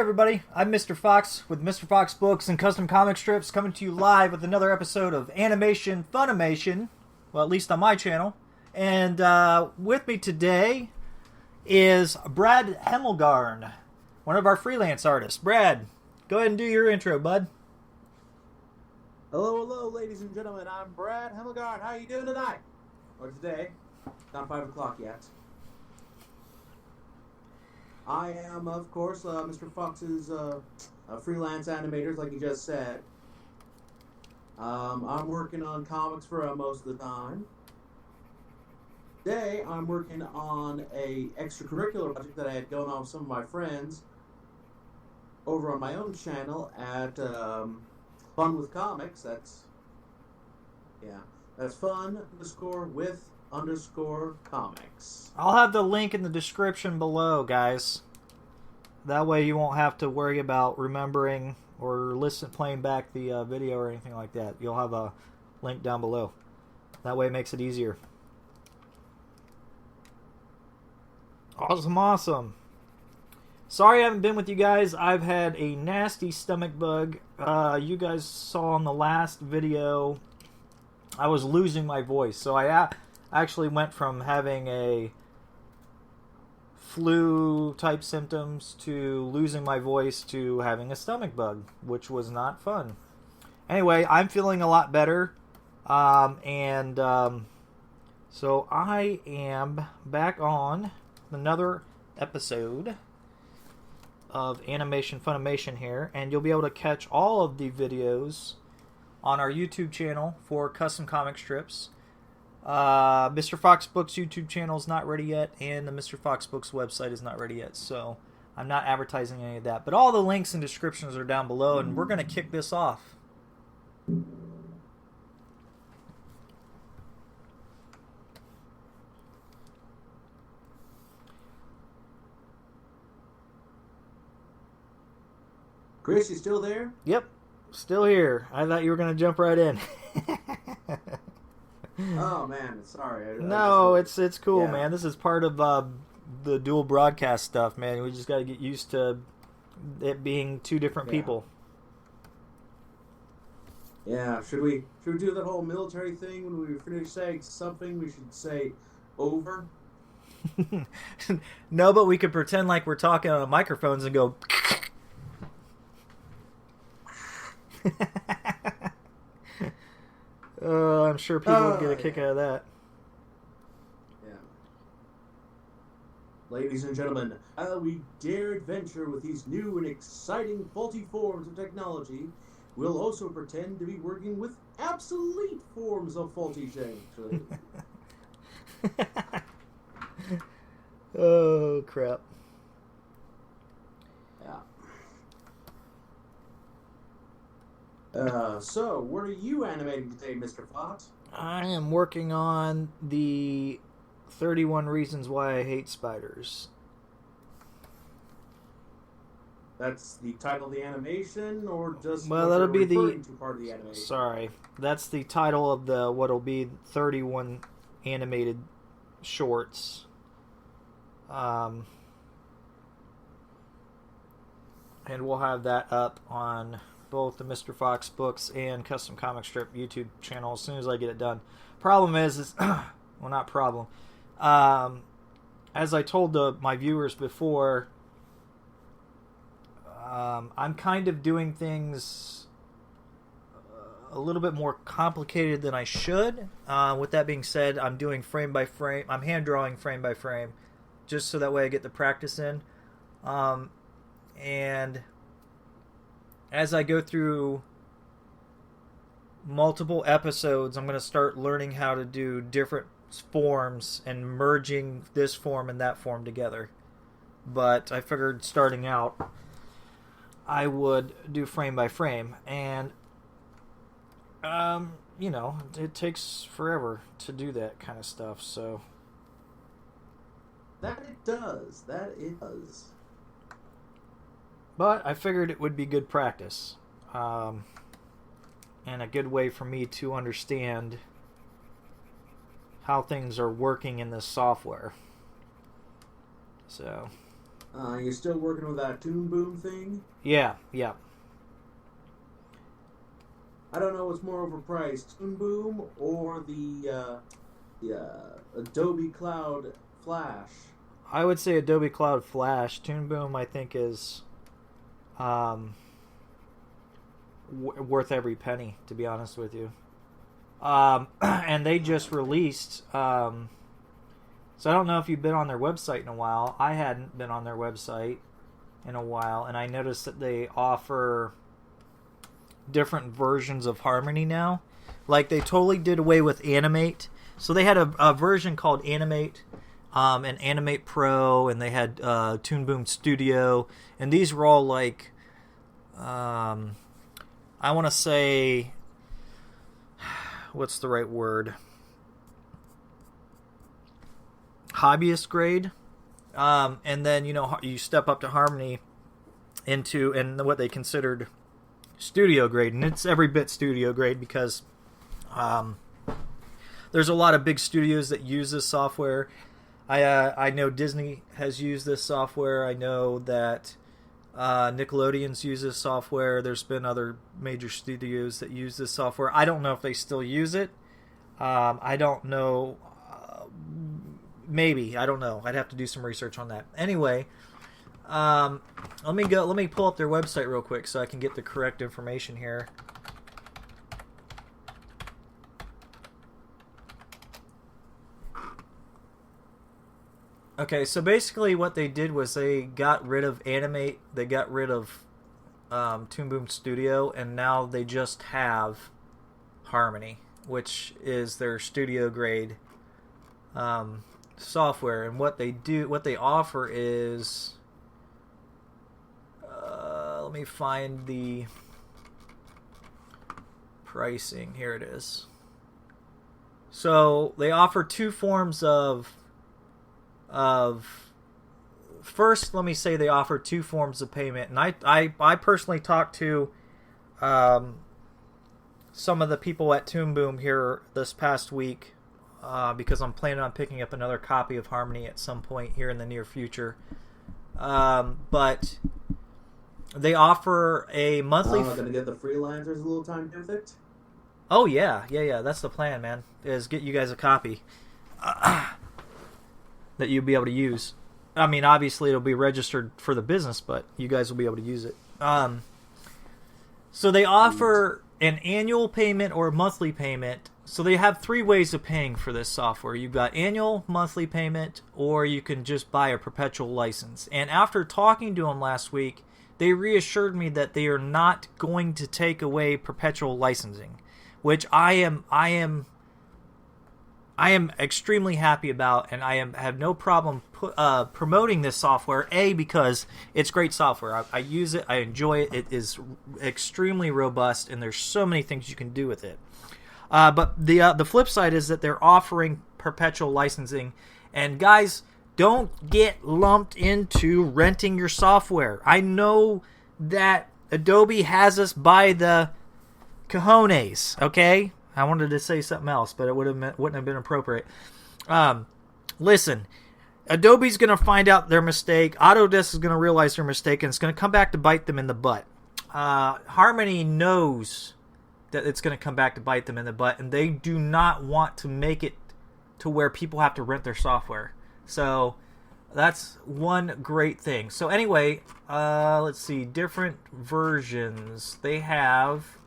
everybody, I'm Mr. Fox with Mr. Fox Books and Custom Comic Strips, coming to you live with another episode of Animation Funimation, well, at least on my channel. And with me today is Brad Hemmelgarn, one of our freelance artists. Brad, go ahead and do your intro, bud. Hello, ladies and gentlemen. I'm Brad Hemmelgarn. How you doing tonight? Or today? Not 5 o'clock yet. I am, of course, Mr. Fox's freelance animator, like you just said. I'm working on comics for most of the time. Today, I'm working on a extracurricular project that I had going on with some of my friends over on my own channel at Fun with Comics. That's fun_with_comics. I'll have the link in the description below, guys. That way you won't have to worry about remembering or playing back the video or anything like that. You'll have a link down below. That way it makes it easier. Awesome. Sorry I haven't been with you guys. I've had a nasty stomach bug. You guys saw in the last video I was losing my voice. So I actually went from having a flu type symptoms to losing my voice to having a stomach bug, which was not fun. Anyway, I'm feeling a lot better. So I am back on another episode of Animation Funimation here, and you'll be able to catch all of the videos on our YouTube channel for custom comic strips. Mr. Fox Books YouTube channel is not ready yet, and the Mr. Fox Books website is not ready yet, so I'm not advertising any of that. But all the links and descriptions are down below, and we're going to kick this off. Chris, you still there? Yep, still here. I thought you were going to jump right in. Oh man, sorry. No, it's cool, yeah. Man. This is part of the dual broadcast stuff, man. We just got to get used to it being two different people. Yeah, should we do that whole military thing when we finish saying something? We should say over. No, but we could pretend like we're talking on microphones and go. I'm sure people would get a kick out of that. Yeah. Ladies and gentlemen, we dare adventure with these new and exciting faulty forms of technology. We'll also pretend to be working with obsolete forms of faulty change. Oh, crap. So, what are you animating today, Mr. Fox? I am working on the 31 Reasons Why I Hate Spiders. That's the title of the animation, or just that'll be the part of the animation? Sorry, that's the title of the what'll be 31 animated shorts. And we'll have that up on both the Mr. Fox Books and Custom Comic Strip YouTube channel as soon as I get it done. Problem is well, not problem. As I told my viewers before, I'm kind of doing things a little bit more complicated than I should. With that being said, I'm doing frame by frame. I'm hand drawing frame by frame, just so that way I get the practice in. And as I go through multiple episodes, I'm going to start learning how to do different forms and merging this form and that form together. But I figured starting out, I would do frame by frame. And, it takes forever to do that kind of stuff, so. That it does. But I figured it would be good practice, and a good way for me to understand how things are working in this software. So, You're still working with that Toon Boom thing? Yeah, yeah. I don't know what's more overpriced, Toon Boom or the Adobe Cloud Flash. I would say Adobe Cloud Flash. Toon Boom, I think, is worth every penny, to be honest with you. And they just released. So I don't know if you've been on their website in a while. I hadn't been on their website in a while, and I noticed that they offer different versions of Harmony now. Like, they totally did away with Animate. So they had a version called Animate, and Animate Pro, and they had Toon Boom Studio, and these were all like, I want to say, what's the right word? Hobbyist grade. And then, you step up to Harmony and what they considered studio grade, and it's every bit studio grade because there's a lot of big studios that use this software. I know Disney has used this software. I know that Nickelodeon's used this software. There's been other major studios that use this software. I don't know if they still use it. I don't know. Maybe. I don't know. I'd have to do some research on that. Anyway, let me pull up their website real quick so I can get the correct information here. Okay, so basically what they did was they got rid of Animate, they got rid of Toon Boom Studio, and now they just have Harmony, which is their studio grade software. And what they offer is, let me find the pricing. Here it is. So they offer two forms of first, let me say they offer two forms of payment, and I personally talked to some of the people at Toon Boom here this past week because I'm planning on picking up another copy of Harmony at some point here in the near future. But they offer a monthly. I'm going to get the freelancers a little time perfect. Oh yeah, that's the plan, man. Is get you guys a copy. That you'll be able to use. I mean, obviously it'll be registered for the business, but you guys will be able to use it. So they offer an annual payment or a monthly payment. So they have three ways of paying for this software. You've got annual, monthly payment, or you can just buy a perpetual license. And after talking to them last week, they reassured me that they are not going to take away perpetual licensing, which I am extremely happy about, and I have no problem promoting this software. A, because it's great software. I use it. I enjoy it. It is extremely robust, and there's so many things you can do with it. But the flip side is that they're offering perpetual licensing. And guys, don't get lumped into renting your software. I know that Adobe has us by the cojones, okay? I wanted to say something else, but it wouldn't have been appropriate. Listen, Adobe's going to find out their mistake. Autodesk is going to realize their mistake, and it's going to come back to bite them in the butt. Harmony knows that it's going to come back to bite them in the butt, and they do not want to make it to where people have to rent their software. So that's one great thing. So anyway, let's see. Different versions. They have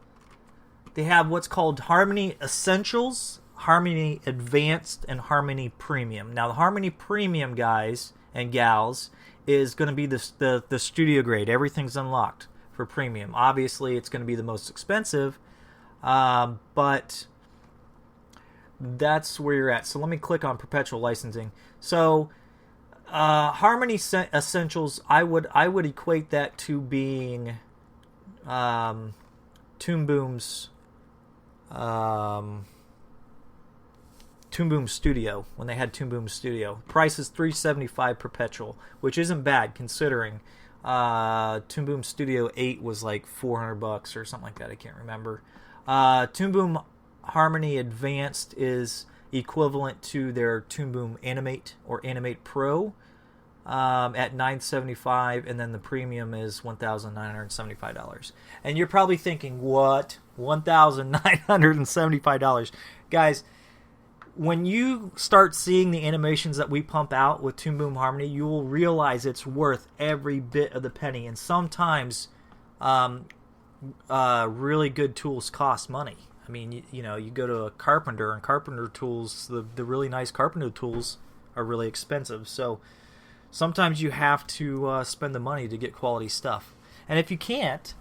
what's called Harmony Essentials, Harmony Advanced, and Harmony Premium. Now, the Harmony Premium, guys and gals, is going to be the studio grade. Everything's unlocked for Premium. Obviously, it's going to be the most expensive, but that's where you're at. So let me click on Perpetual Licensing. So Harmony Essentials, I would equate that to being Toon Boom's Toon Boom Studio, when they had Toon Boom Studio. Price is $375 perpetual, which isn't bad considering Toon Boom Studio 8 was like $400 or something like that. I can't remember. Toon Boom Harmony Advanced is equivalent to their Toon Boom Animate or Animate Pro, at $975, and then the premium is $1,975. And you're probably thinking, what? $1,975. Guys, when you start seeing the animations that we pump out with Toon Boom Harmony, you will realize it's worth every bit of the penny. And sometimes really good tools cost money. I mean, you know, you go to a carpenter, and carpenter tools, the really nice carpenter tools are really expensive. So sometimes you have to spend the money to get quality stuff. And if you can't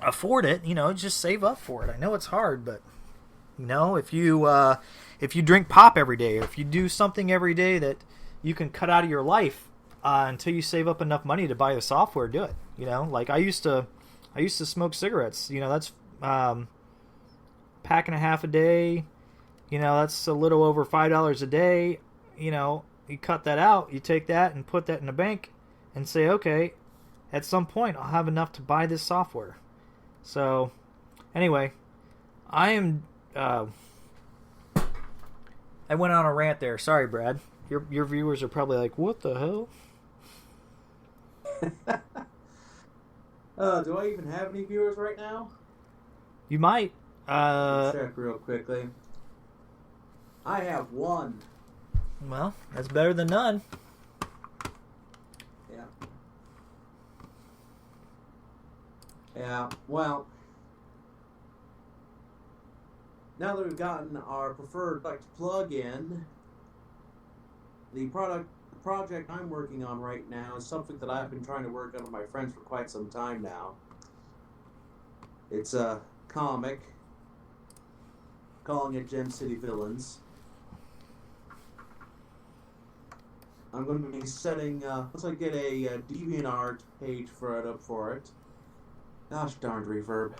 afford it, you know, just save up for it. I know it's hard, but you know, if you drink pop every day, or if you do something every day that you can cut out of your life until you save up enough money to buy the software, do it. You know, like I used to smoke cigarettes. You know, that's pack and a half a day. You know, that's a little over $5 a day. You know, you cut that out, you take that and put that in a bank and say, okay, at some point I'll have enough to buy this software. So anyway, I went on a rant there. Sorry, Brad. Your viewers are probably like, what the hell? Do I even have any viewers right now? You might. Check real quickly. I have one. Well, that's better than none. Yeah. Yeah, well, now that we've gotten our preferred plug-in, the project I'm working on right now is something that I've been trying to work on with my friends for quite some time now. It's a comic, calling it Gem City Villains. I'm going to be setting, once I get a DeviantArt page up for it. Gosh darned reverb.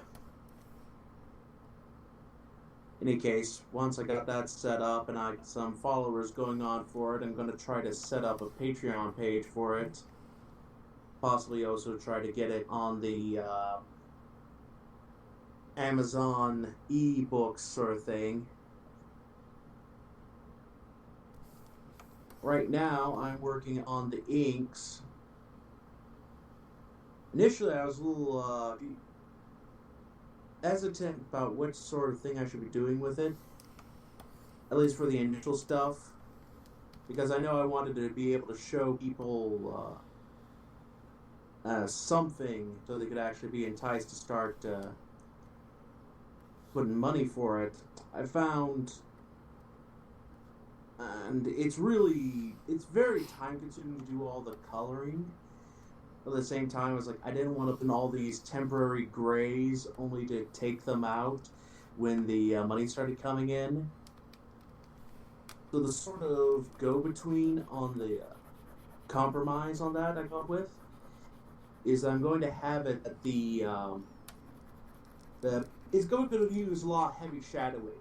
In any case, once I got that set up and I got some followers going on for it, I'm going to try to set up a Patreon page for it. Possibly also try to get it on the Amazon e-books sort of thing. Right now, I'm working on the inks. Initially, I was a little hesitant about which sort of thing I should be doing with it, at least for the initial stuff, because I know I wanted to be able to show people something so they could actually be enticed to start putting money for it. I found, and it's very time consuming to do all the coloring. But at the same time, I was like, I didn't want to put in all these temporary grays only to take them out when the money started coming in. So the sort of go-between on the compromise on that I got up with is I'm going to have it at it's going to use a lot heavy shadowing,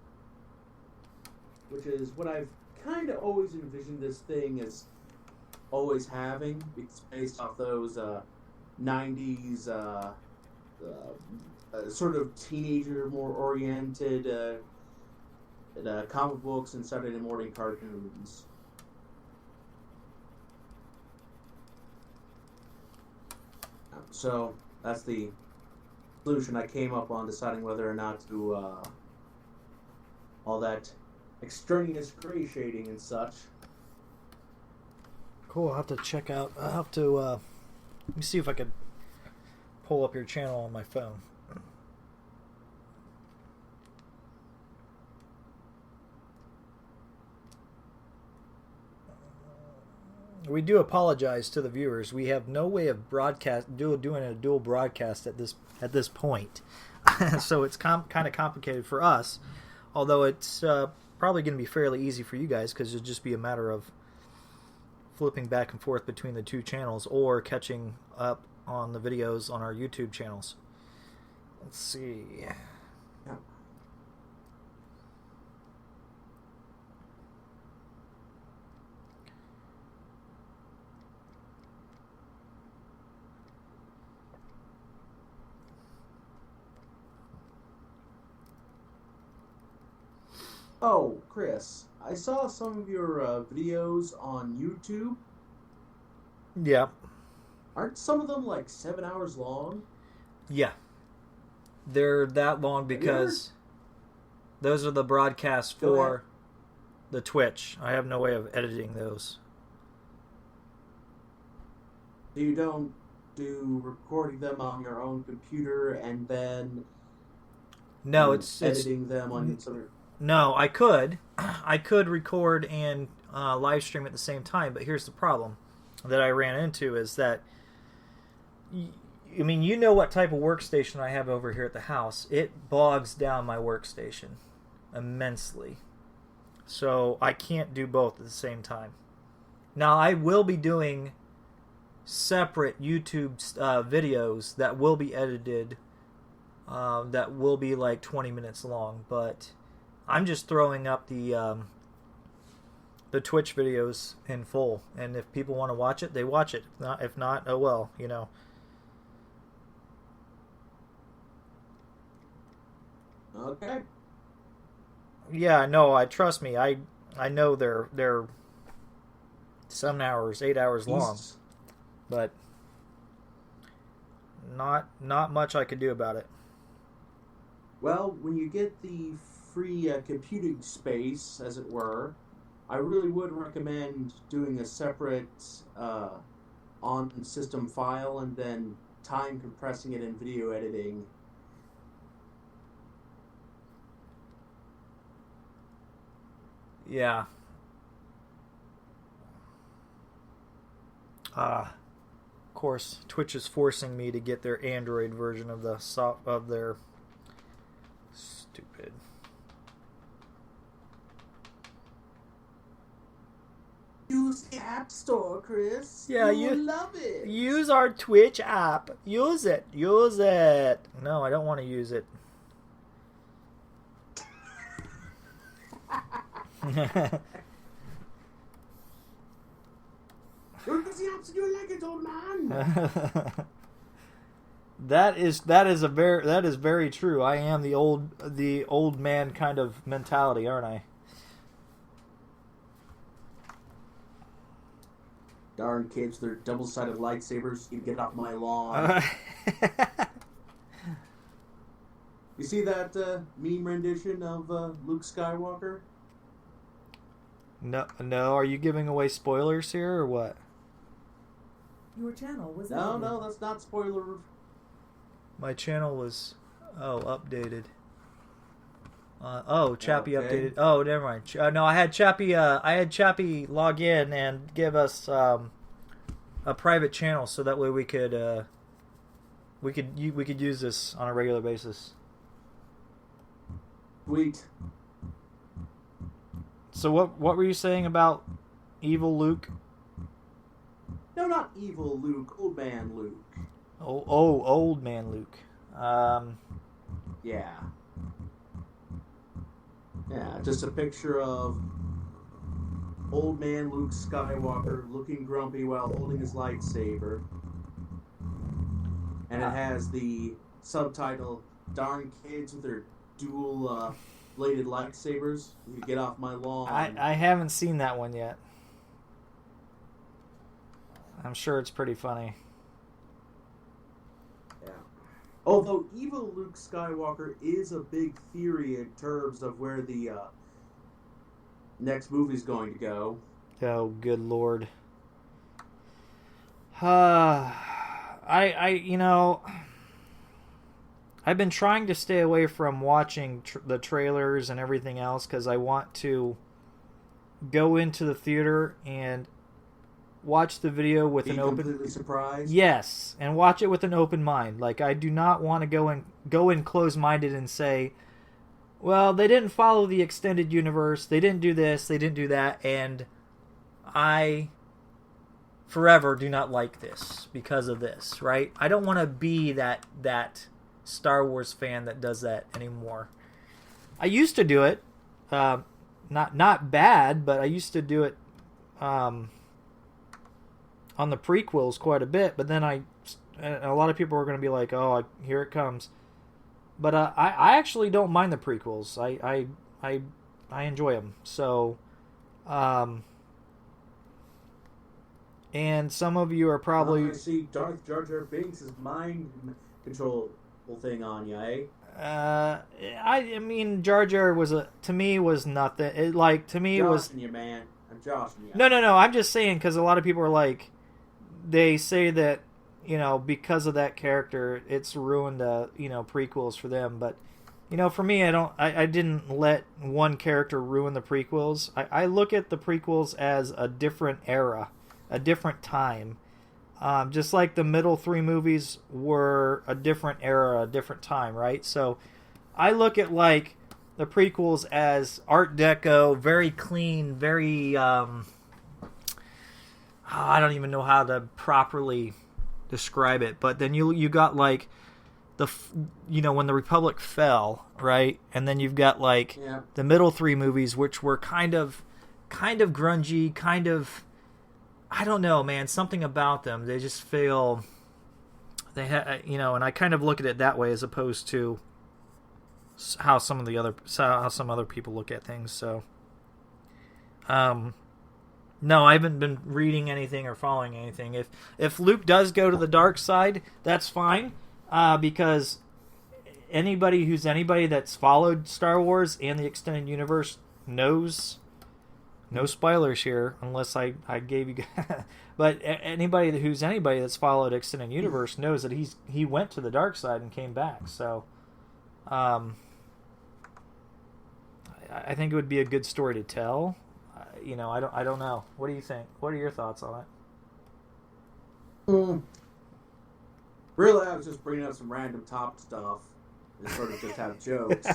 which is what I've kind of always envisioned this thing as always having. It's based off those 90s sort of teenager more oriented comic books and Saturday morning cartoons. So that's the solution I came up on, deciding whether or not to all that extraneous gray shading and such. Cool. I'll have to check out. I'll have to let me see if I could pull up your channel on my phone. We do apologize to the viewers. We have no way of doing a dual broadcast at this point, so it's kind of complicated for us. Although it's probably going to be fairly easy for you guys, because it'll just be a matter of flipping back and forth between the two channels or catching up on the videos on our YouTube channels. Let's see. Yeah. Oh, Chris, I saw some of your videos on YouTube. Yeah. Aren't some of them like 7 hours long? Yeah. They're that long because those are the broadcasts Go ahead. for the Twitch. I have no way of editing those. So you don't do recording them on your own computer and then No, it's editing them on some. no. I could, I could record and live stream at the same time, but here's the problem that I ran into is that, I mean, you know what type of workstation I have over here at the house. It bogs down my workstation immensely, so I can't do both at the same time. Now I will be doing separate YouTube videos that will be edited, that will be like 20 minutes long, but I'm just throwing up the Twitch videos in full, and if people want to watch it, they watch it. If not, oh well, you know. Okay. Yeah, no, I trust me. I know they're 7 hours, 8 hours long, but not much I could do about it. Well, when you get the free computing space, as it were, I really would recommend doing a separate on-system file and then time compressing it in video editing. Yeah. Of course, Twitch is forcing me to get their Android version of their stupid. Use the App Store, Chris. Yeah, you love it. Use our Twitch app. Use it. Use it. No, I don't want to use it. You're busy apps and you like it, old man. That is very true. I am the old man kind of mentality, aren't I? Darn kids, they're double-sided lightsabers. You get off my lawn. You see that meme rendition of Luke Skywalker? No. Are you giving away spoilers here or what? Your channel was No, that's not spoiler. My channel was updated. Chappie Okay. updated. Oh, never mind. No, I had Chappie log in and give us a private channel so that way we could use this on a regular basis. Sweet. So what were you saying about evil Luke? No, not evil Luke. Old man Luke. Old man Luke. Yeah. Yeah, just a picture of old man Luke Skywalker looking grumpy while holding his lightsaber. And it has the subtitle, "Darn kids with their dual bladed lightsabers. You get off my lawn." I haven't seen that one yet. I'm sure it's pretty funny. Yeah. Although evil Luke Skywalker is a big theory in terms of where the next movie's going to go. Oh, good lord. I've been trying to stay away from watching the trailers and everything else because I want to go into the theater and watch the video with an open. Completely surprised. Yes, and watch it with an open mind. Like, I do not want to go in closed-minded and say, well, they didn't follow the extended universe, they didn't do this, they didn't do that, and I forever do not like this because of this, right? I don't want to be that Star Wars fan that does that anymore. I used to do it, not bad, but I used to do it on the prequels quite a bit, but then a lot of people are going to be like, oh, here it comes. But I actually don't mind the prequels. I enjoy them. So And some of you are probably... I see Darth Jar Jar Binks' mind control thing on you, eh? I mean, Jar Jar was to me was nothing. It, like, to me was... Joshing you, man. I'm joshing you. No. I'm just saying, because a lot of people are like, they say that, you know, because of that character, it's ruined, you know, prequels for them. But, you know, for me, I didn't let one character ruin the prequels. I look at the prequels as a different era, a different time. Just like the middle three movies were a different era, a different time, right? So I look at, like, the prequels as Art Deco, very clean, very... I don't even know how to properly describe it. But then you got, like, you know, when the Republic fell, right? And then you've got, like, the middle three movies, which were kind of grungy, kind of... I don't know, man. Something about them. They just feel... you know, and I kind of look at it that way as opposed to how some other people look at things. So, no, I haven't been reading anything or following anything. If Luke does go to the dark side, that's fine, because anybody that's followed Star Wars and the extended universe knows. No spoilers here, unless I gave you. But anybody that's followed extended universe knows that he went to the dark side and came back. So, I think it would be a good story to tell. You know, I don't know. What do you think? What are your thoughts on it? Really, I was just bringing up some random top stuff and sort of just have jokes.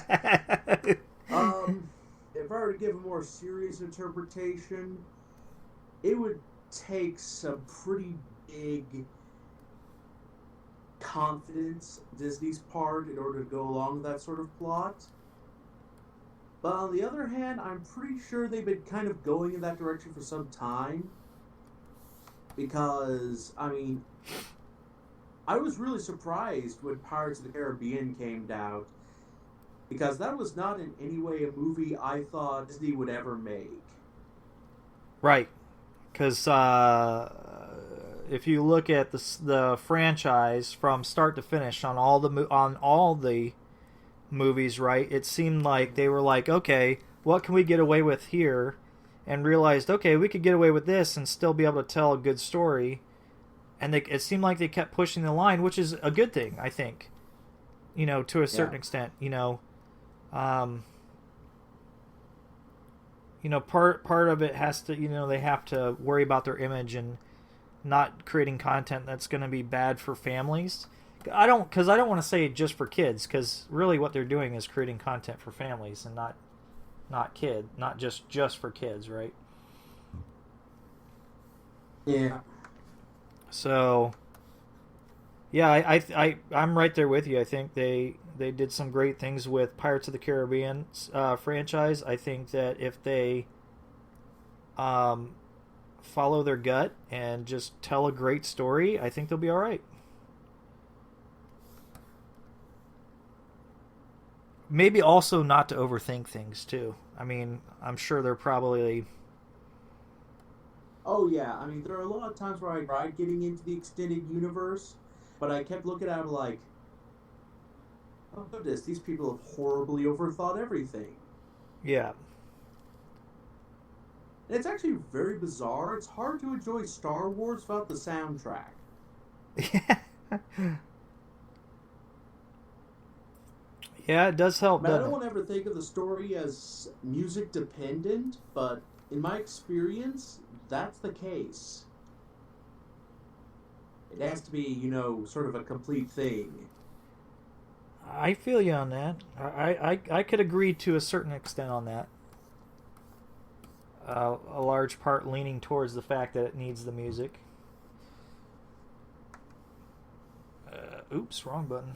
If I were to give a more serious interpretation, it would take some pretty big confidence Disney's part in order to go along with that sort of plot. But on the other hand, I'm pretty sure they've been kind of going in that direction for some time. Because, I mean, I was really surprised when Pirates of the Caribbean came out. Because that was not in any way a movie I thought Disney would ever make. Right. Because if you look at the franchise from start to finish on all the movies, right, it seemed like they were like, okay, what can we get away with here? And realized, okay, we could get away with this and still be able to tell a good story. And it seemed like they kept pushing the line, which is a good thing, I think. You know, to a certain extent, you know. You know, part of it has to, you know, they have to worry about their image and not creating content that's going to be bad for families. I don't want to say just for kids, because really what they're doing is creating content for families and not just for kids, right? Yeah. So, yeah, I'm right there with you. I think they did some great things with Pirates of the Caribbean franchise. I think that if they follow their gut and just tell a great story, I think they'll be all right. Maybe also not to overthink things, too. I mean, I'm sure they're probably... Oh, yeah. I mean, there are a lot of times where I tried getting into the extended universe, but I kept looking at it like, oh, goodness, these people have horribly overthought everything. Yeah. And it's actually very bizarre. It's hard to enjoy Star Wars without the soundtrack. Yeah, it does help, I doesn't don't it? want to ever think of the story as music dependent, but in my experience, that's the case. It has to be, you know, sort of a complete thing. I feel you on that. I could agree to a certain extent on that. A large part leaning towards the fact that it needs the music. Oops, wrong button.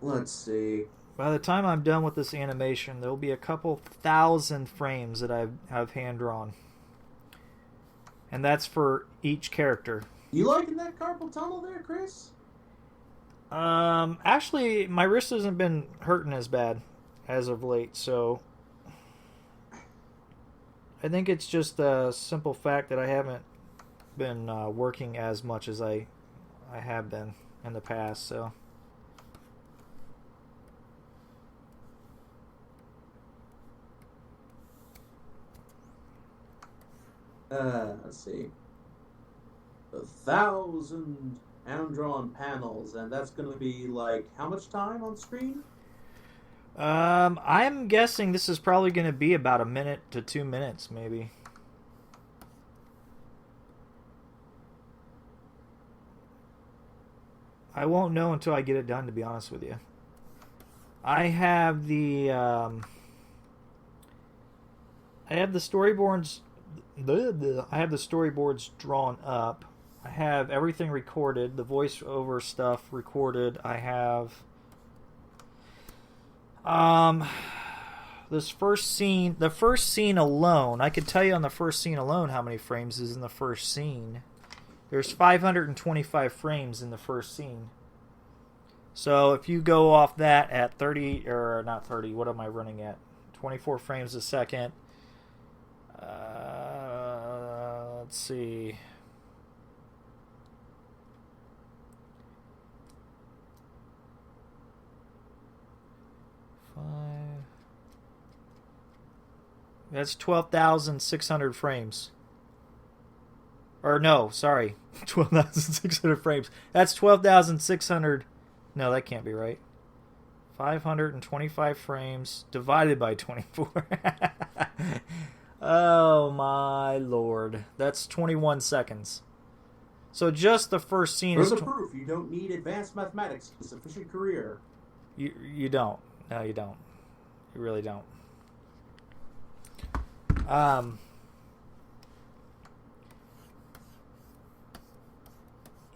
Let's see. By the time I'm done with this animation, there'll be a couple thousand frames that I've hand drawn. And that's for each character. You liking that carpal tunnel there, Chris? Actually, my wrist hasn't been hurting as bad as of late, so I think it's just a simple fact that I haven't been working as much as I have been in the past, so. Let's see. 1,000 hand-drawn panels, and that's going to be like how much time on screen? I'm guessing this is probably going to be about 1 minute to 2 minutes, maybe. I won't know until I get it done, to be honest with you. I have the storyboards. I have the storyboards drawn up. I have everything recorded, the voiceover stuff recorded. I have this first scene, the first scene alone. I could tell you on the first scene alone how many frames is in the first scene. There's 525 frames in the first scene. So if you go off that at 30, or not 30, what am I running at? 24 frames a second. Let's see. That's 12,600 frames. Or no, sorry. 12,600 frames. That's 12,600. No, that can't be right. 525 frames divided by 24. Oh my lord. That's 21 seconds. So just the first scene There's is... a proof you don't need advanced mathematics for a sufficient career. You don't. No, you don't. You really don't.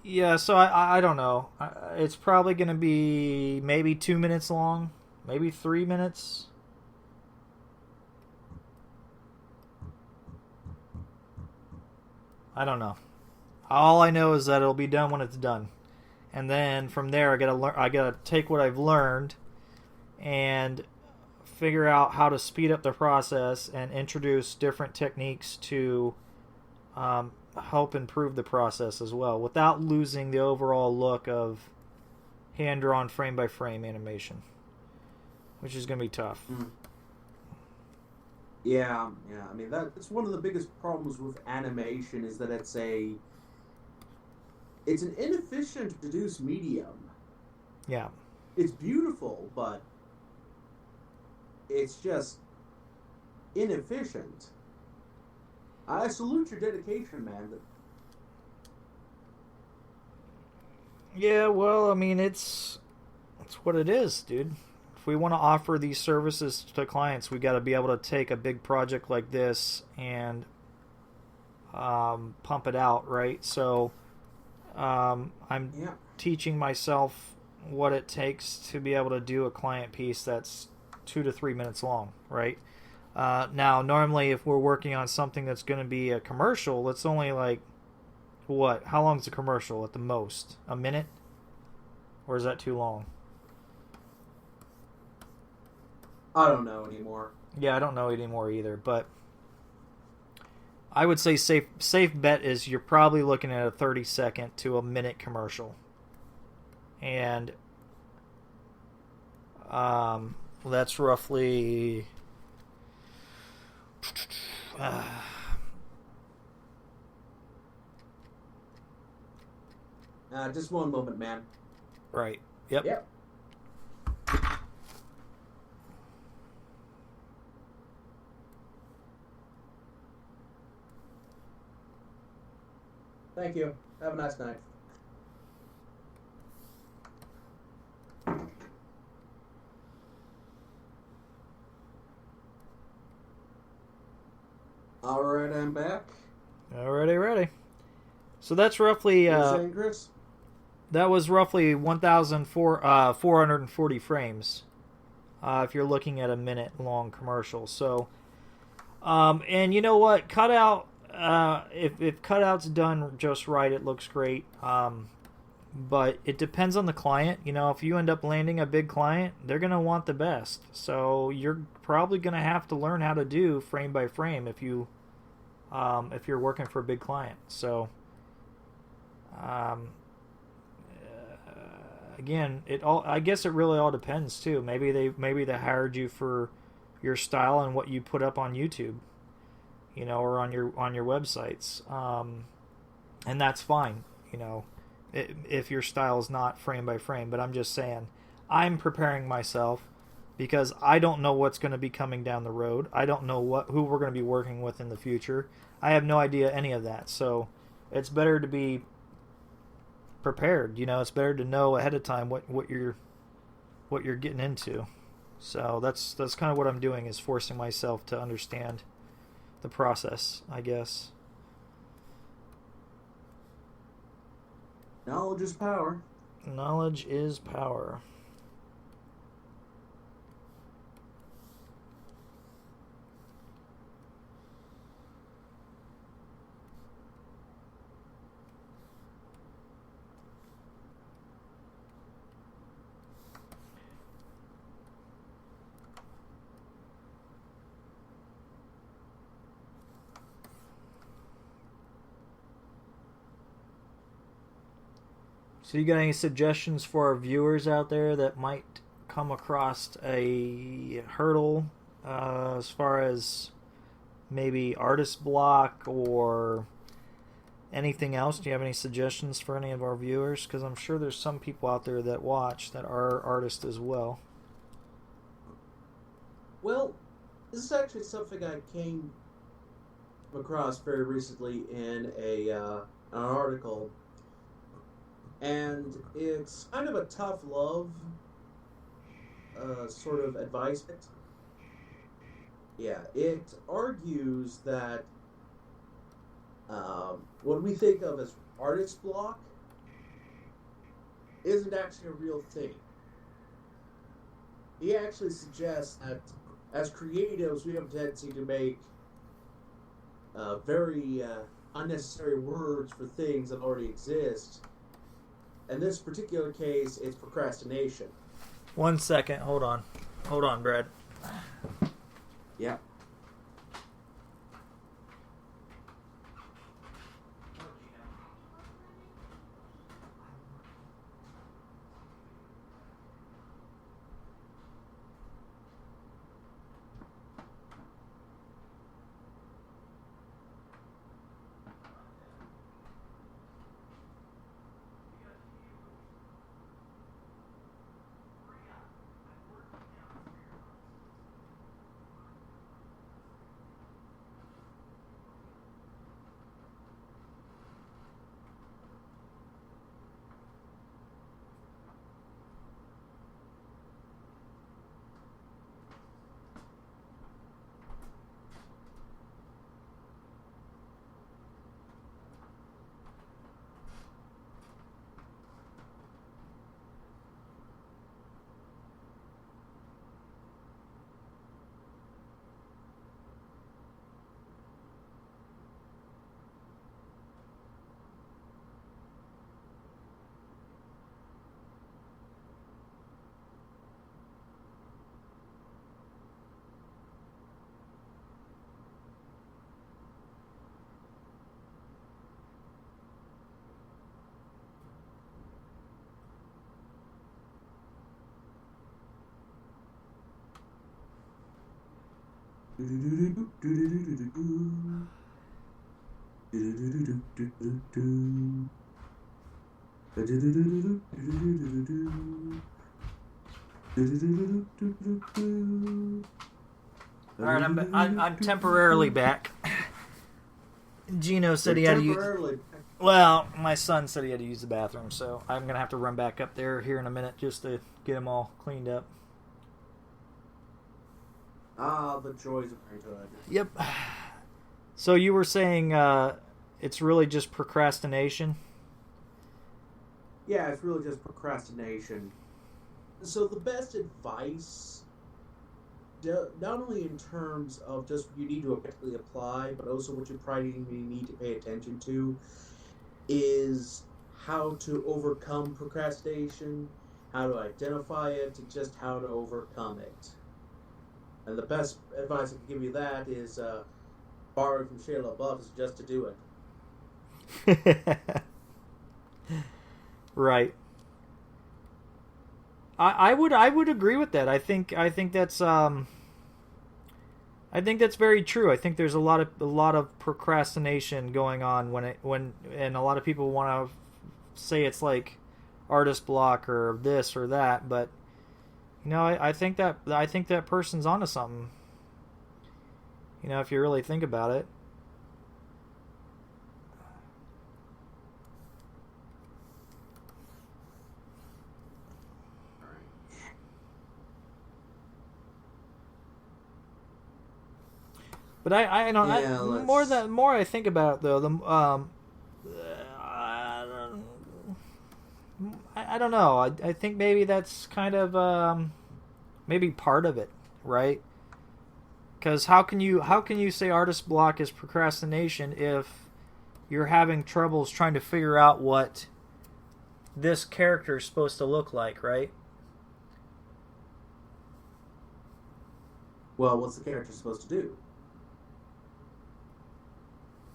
Yeah, so I don't know. It's probably going to be maybe 2 minutes long, maybe 3 minutes. I don't know. All I know is that it'll be done when it's done, and then from there I gotta take what I've learned and figure out how to speed up the process and introduce different techniques to help improve the process as well without losing the overall look of hand-drawn frame-by-frame animation, which is going to be tough. Yeah. I mean, that's one of the biggest problems with animation is that it's an inefficient to produce medium. Yeah. It's beautiful, but it's just inefficient. I salute your dedication, man. Yeah, well, I mean, it's what it is, dude. If we want to offer these services to clients, we got to be able to take a big project like this and pump it out, right? So I'm teaching myself what it takes to be able to do a client piece that's 2 to 3 minutes long, right? Now, normally, if we're working on something that's going to be a commercial, it's only like, what? How long is a commercial at the most? A minute? Or is that too long? I don't know anymore. Yeah, I don't know anymore either, but I would say safe bet is you're probably looking at a 30-second to a minute commercial. And that's roughly... Just one moment, man. Right. Yep. Thank you. Have a nice night. All right, I'm back. Alrighty, ready. So that's roughly... What are you saying, Chris? That was roughly 1,440 frames. If you're looking at a minute-long commercial. So, and you know what? Cut out if cutout's done just right, it looks great. But it depends on the client. You know, if you end up landing a big client, they're going to want the best. So you're probably going to have to learn how to do frame by frame if you're working for a big client. So again, I guess it really all depends too. Maybe they hired you for your style and what you put up on YouTube, you know, or on your websites, and that's fine, you know, if your style is not frame by frame. But I'm just saying, I'm preparing myself because I don't know what's going to be coming down the road. I don't know who we're going to be working with in the future. I have no idea any of that. So it's better to be prepared. You know, it's better to know ahead of time what you're getting into. So that's kind of what I'm doing, is forcing myself to understand the process, I guess. Knowledge is power. Knowledge is power. So you got any suggestions for our viewers out there that might come across a hurdle as far as maybe artist block or anything else? Do you have any suggestions for any of our viewers? Because I'm sure there's some people out there that watch that are artists as well. Well, this is actually something I came across very recently in an article. And it's kind of a tough love sort of advisement. Yeah, it argues that what we think of as artist block isn't actually a real thing. He actually suggests that as creatives, we have a tendency to make very unnecessary words for things that already exist. In this particular case, it's procrastination. 1 second. Hold on, Brad. Yeah. All right, I'm temporarily back. Gino said he had to use. Well, my son said he had to use the bathroom, so I'm gonna have to run back up there here in a minute just to get him all cleaned up. Ah, the joys of parenthood. Yep. So you were saying it's really just procrastination? Yeah, it's really just procrastination. So the best advice not only in terms of just you need to effectively apply, but also what you probably need to pay attention to is how to overcome procrastination, how to identify it, and just how to overcome it. And the best advice I can give you that is borrowing from Shia LaBeouf is just to do it. Right. I would agree with that. I think that's very true. I think there's a lot of procrastination going on and a lot of people want to say it's like artist block or this or that, but I think that person's onto something. If you really think about it. But I don't. Yeah, More I think about it, though, the I don't know. I think maybe that's kind of maybe part of it, right? Because how can you say artist block is procrastination if you're having troubles trying to figure out what this character is supposed to look like, right? Well, what's the character supposed to do?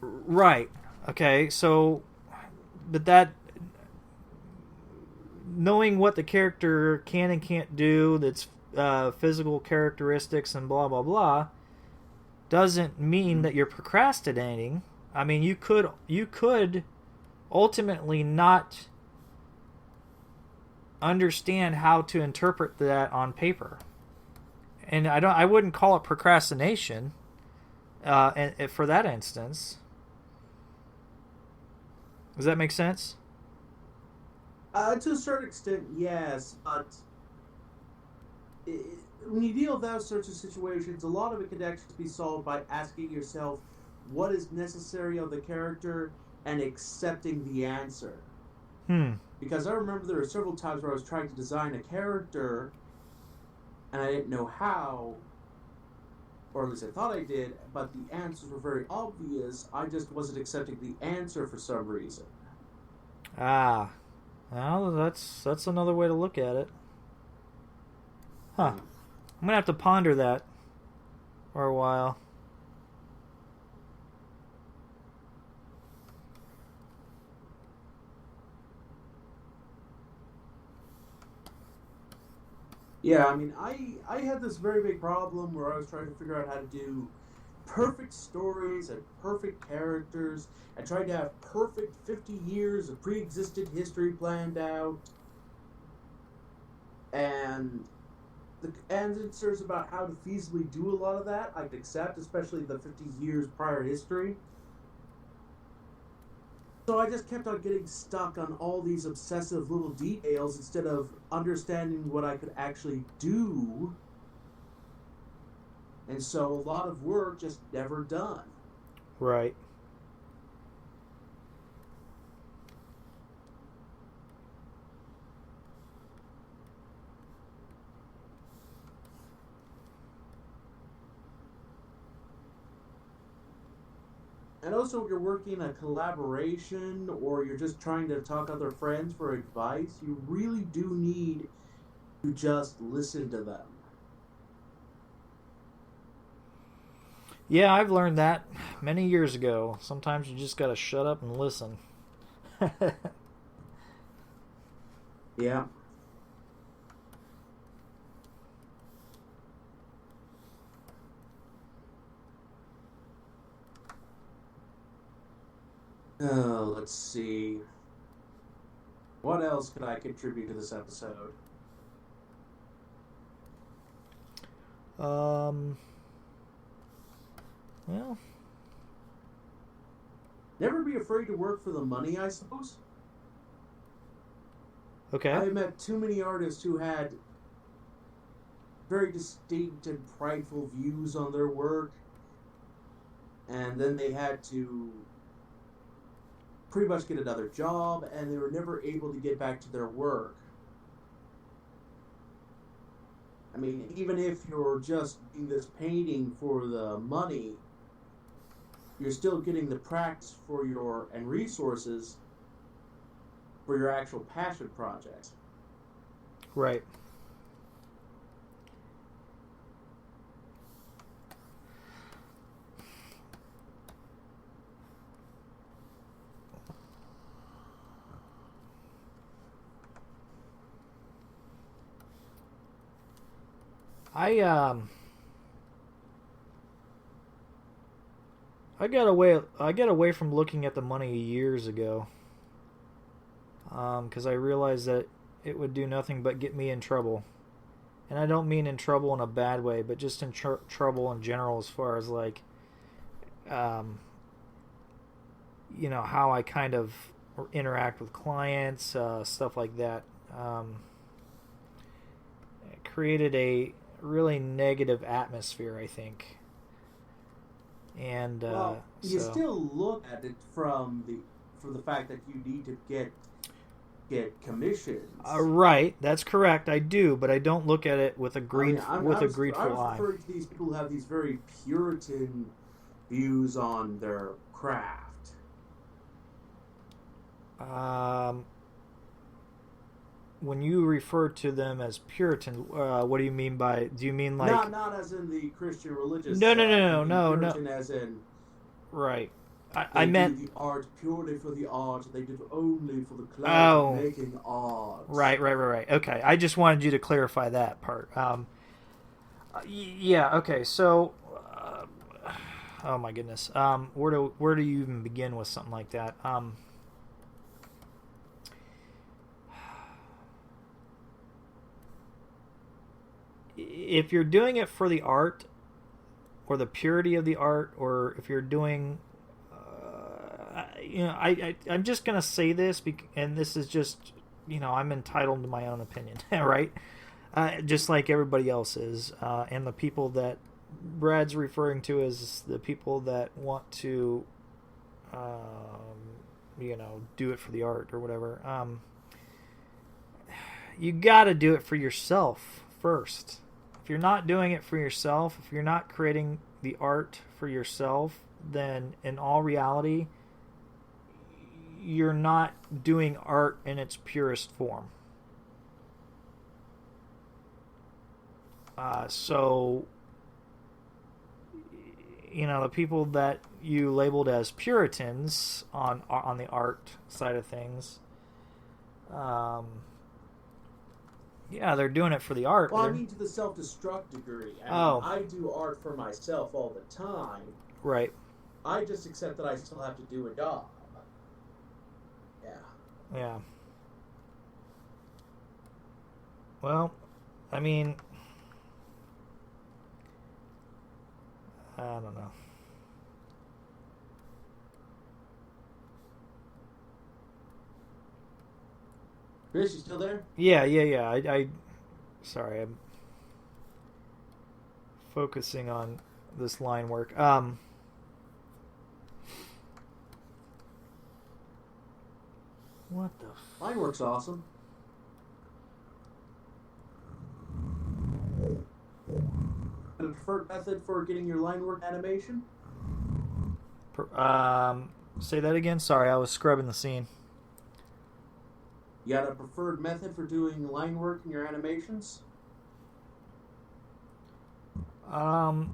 Right. Okay. So, but that knowing what the character can and can't do, that's physical characteristics and blah blah blah, doesn't mean that you're procrastinating. I mean, you could ultimately not understand how to interpret that on paper, and I wouldn't call it procrastination. And for that instance. Does that make sense? To a certain extent, yes, but when you deal with those sorts of situations, a lot of it can actually be solved by asking yourself what is necessary of the character and accepting the answer. Because I remember there were several times where I was trying to design a character and I didn't know how, or at least I thought I did, but the answers were very obvious. I just wasn't accepting the answer for some reason. Ah, well, that's another way to look at it. Huh. I'm gonna have to ponder that for a while. Yeah, I mean, I had this very big problem where I was trying to figure out how to do perfect stories and perfect characters. I tried to have perfect 50 years of pre-existent history planned out. And the answers about how to feasibly do a lot of that, I could accept, especially the 50 years prior history. So I just kept on getting stuck on all these obsessive little details instead of understanding what I could actually do. And so a lot of work just never done. Right. And also, if you're working a collaboration or you're just trying to talk to other friends for advice, you really do need to just listen to them. Yeah, I've learned that many years ago. Sometimes you just gotta shut up and listen. Yeah. Oh, let's see. What else could I contribute to this episode? Well, Never be afraid to work for the money, I suppose. okay. I met too many artists who had very distinct and prideful views on their work, and then they had to pretty much get another job, and they were never able to get back to their work. I mean, even if you're just doing this painting for the money, you're still getting the practice for your and resources for your actual passion project. Right. I got away from looking at the money years ago. Because I realized that it would do nothing but get me in trouble. And I don't mean in trouble in a bad way, but just in trouble in general, as far as like, um, how I kind of interact with clients, stuff like that. It created a really negative atmosphere, I think. And Well, you still look at it from the fact that you need to get commissions. Right, that's correct. I do, but I don't look at it with a greed I with a was greedful eye. referring to these people who have these very Puritan views on their craft. When you refer to them as Puritan, what do you mean by? Do you mean like not as in the Christian religious? No, Puritan as in right. they I meant do the art purely for the art. They do it only for the clout of making art. Right. Okay, I just wanted you to clarify that part. Yeah. Okay. So, oh my goodness. Where do you even begin with something like that? If you're doing it for the art, or the purity of the art, or if you're doing, I'm just gonna say this, and this is just, I'm entitled to my own opinion, right? Just like everybody else is, and the people that Brad's referring to as the people that want to, do it for the art or whatever. You got to do it for yourself first. If you're not doing it for yourself, if you're not creating the art for yourself, then in all reality, you're not doing art in its purest form. So, the people that you labeled as Puritans on the art side of things, yeah, they're doing it for the art. Well, I mean to the self-destruct degree. I do art for myself all the time. Right. I just accept that I still have to do a job. Yeah. Well, I mean, I don't know. Chris, you still there? Yeah. I sorry, I'm focusing on this line work. What the? Line work's awesome. A preferred method for getting your line work animation? Say that again. Sorry, I was scrubbing the scene. You got a preferred method for doing line work in your animations? Yeah,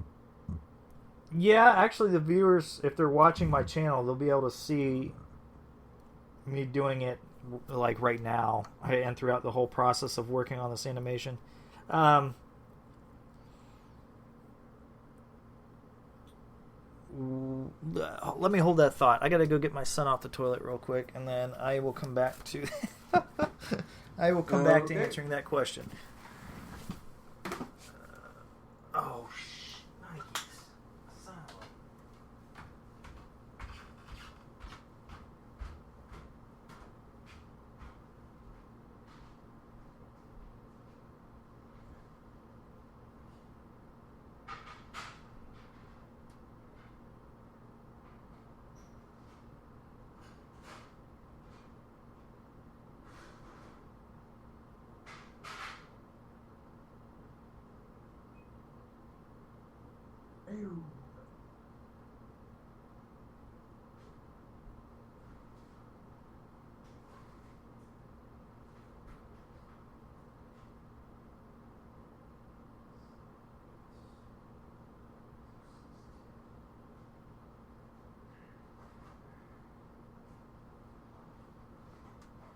actually, the viewers, if they're watching my channel, they'll be able to see me doing it like right now and throughout the whole process of working on this animation. Let me hold that thought. I gotta go get my son off the toilet real quick, and then I will come back to back to answering that question. Oh, nice. Son of a...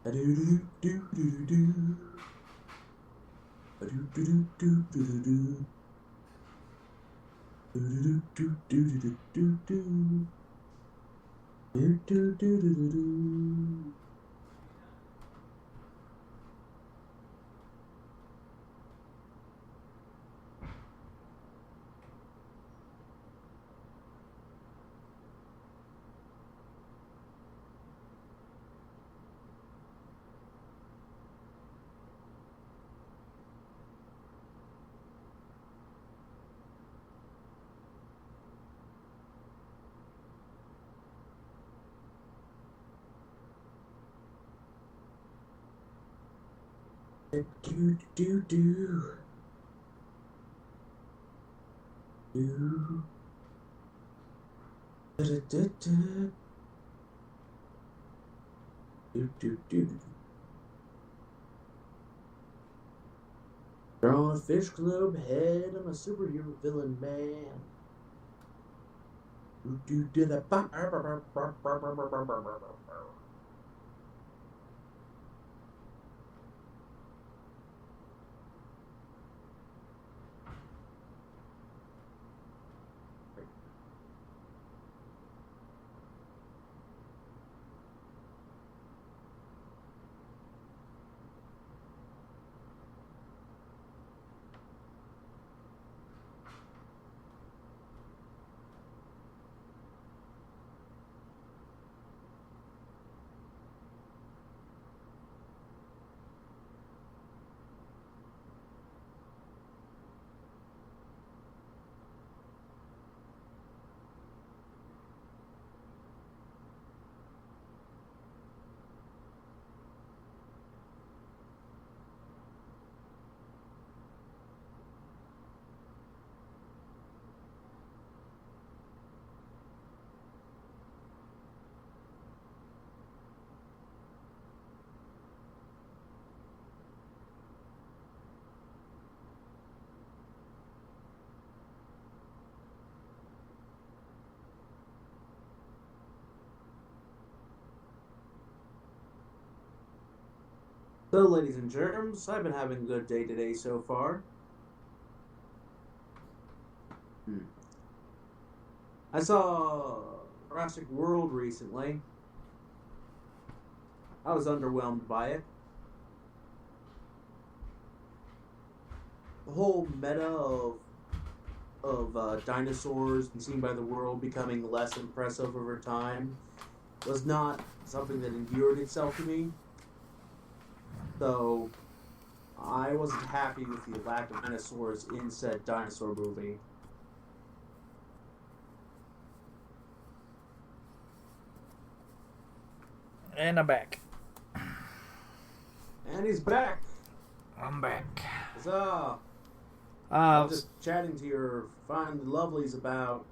A-do-do-do-do-do-do. A-do-do-do-do-do-do-do. Do-do-do-do-do-do-do-do. Do-do-do-do-do-do. Do-do-do-do. Do. Da-da-da-da. Do-do-do-do. Drawing a fish club head, I'm a superhero villain man. Do-do-do-da-ba. So, ladies and germs, I've been having a good day today so far. I saw Jurassic World recently. I was underwhelmed by it. The whole meta of dinosaurs and seen by the world becoming less impressive over time was not something that endeared itself to me. So, I wasn't happy with the lack of dinosaurs in said dinosaur movie. And I'm back. And he's back. I'm back. Huzzah! I was just chatting to your fine lovelies about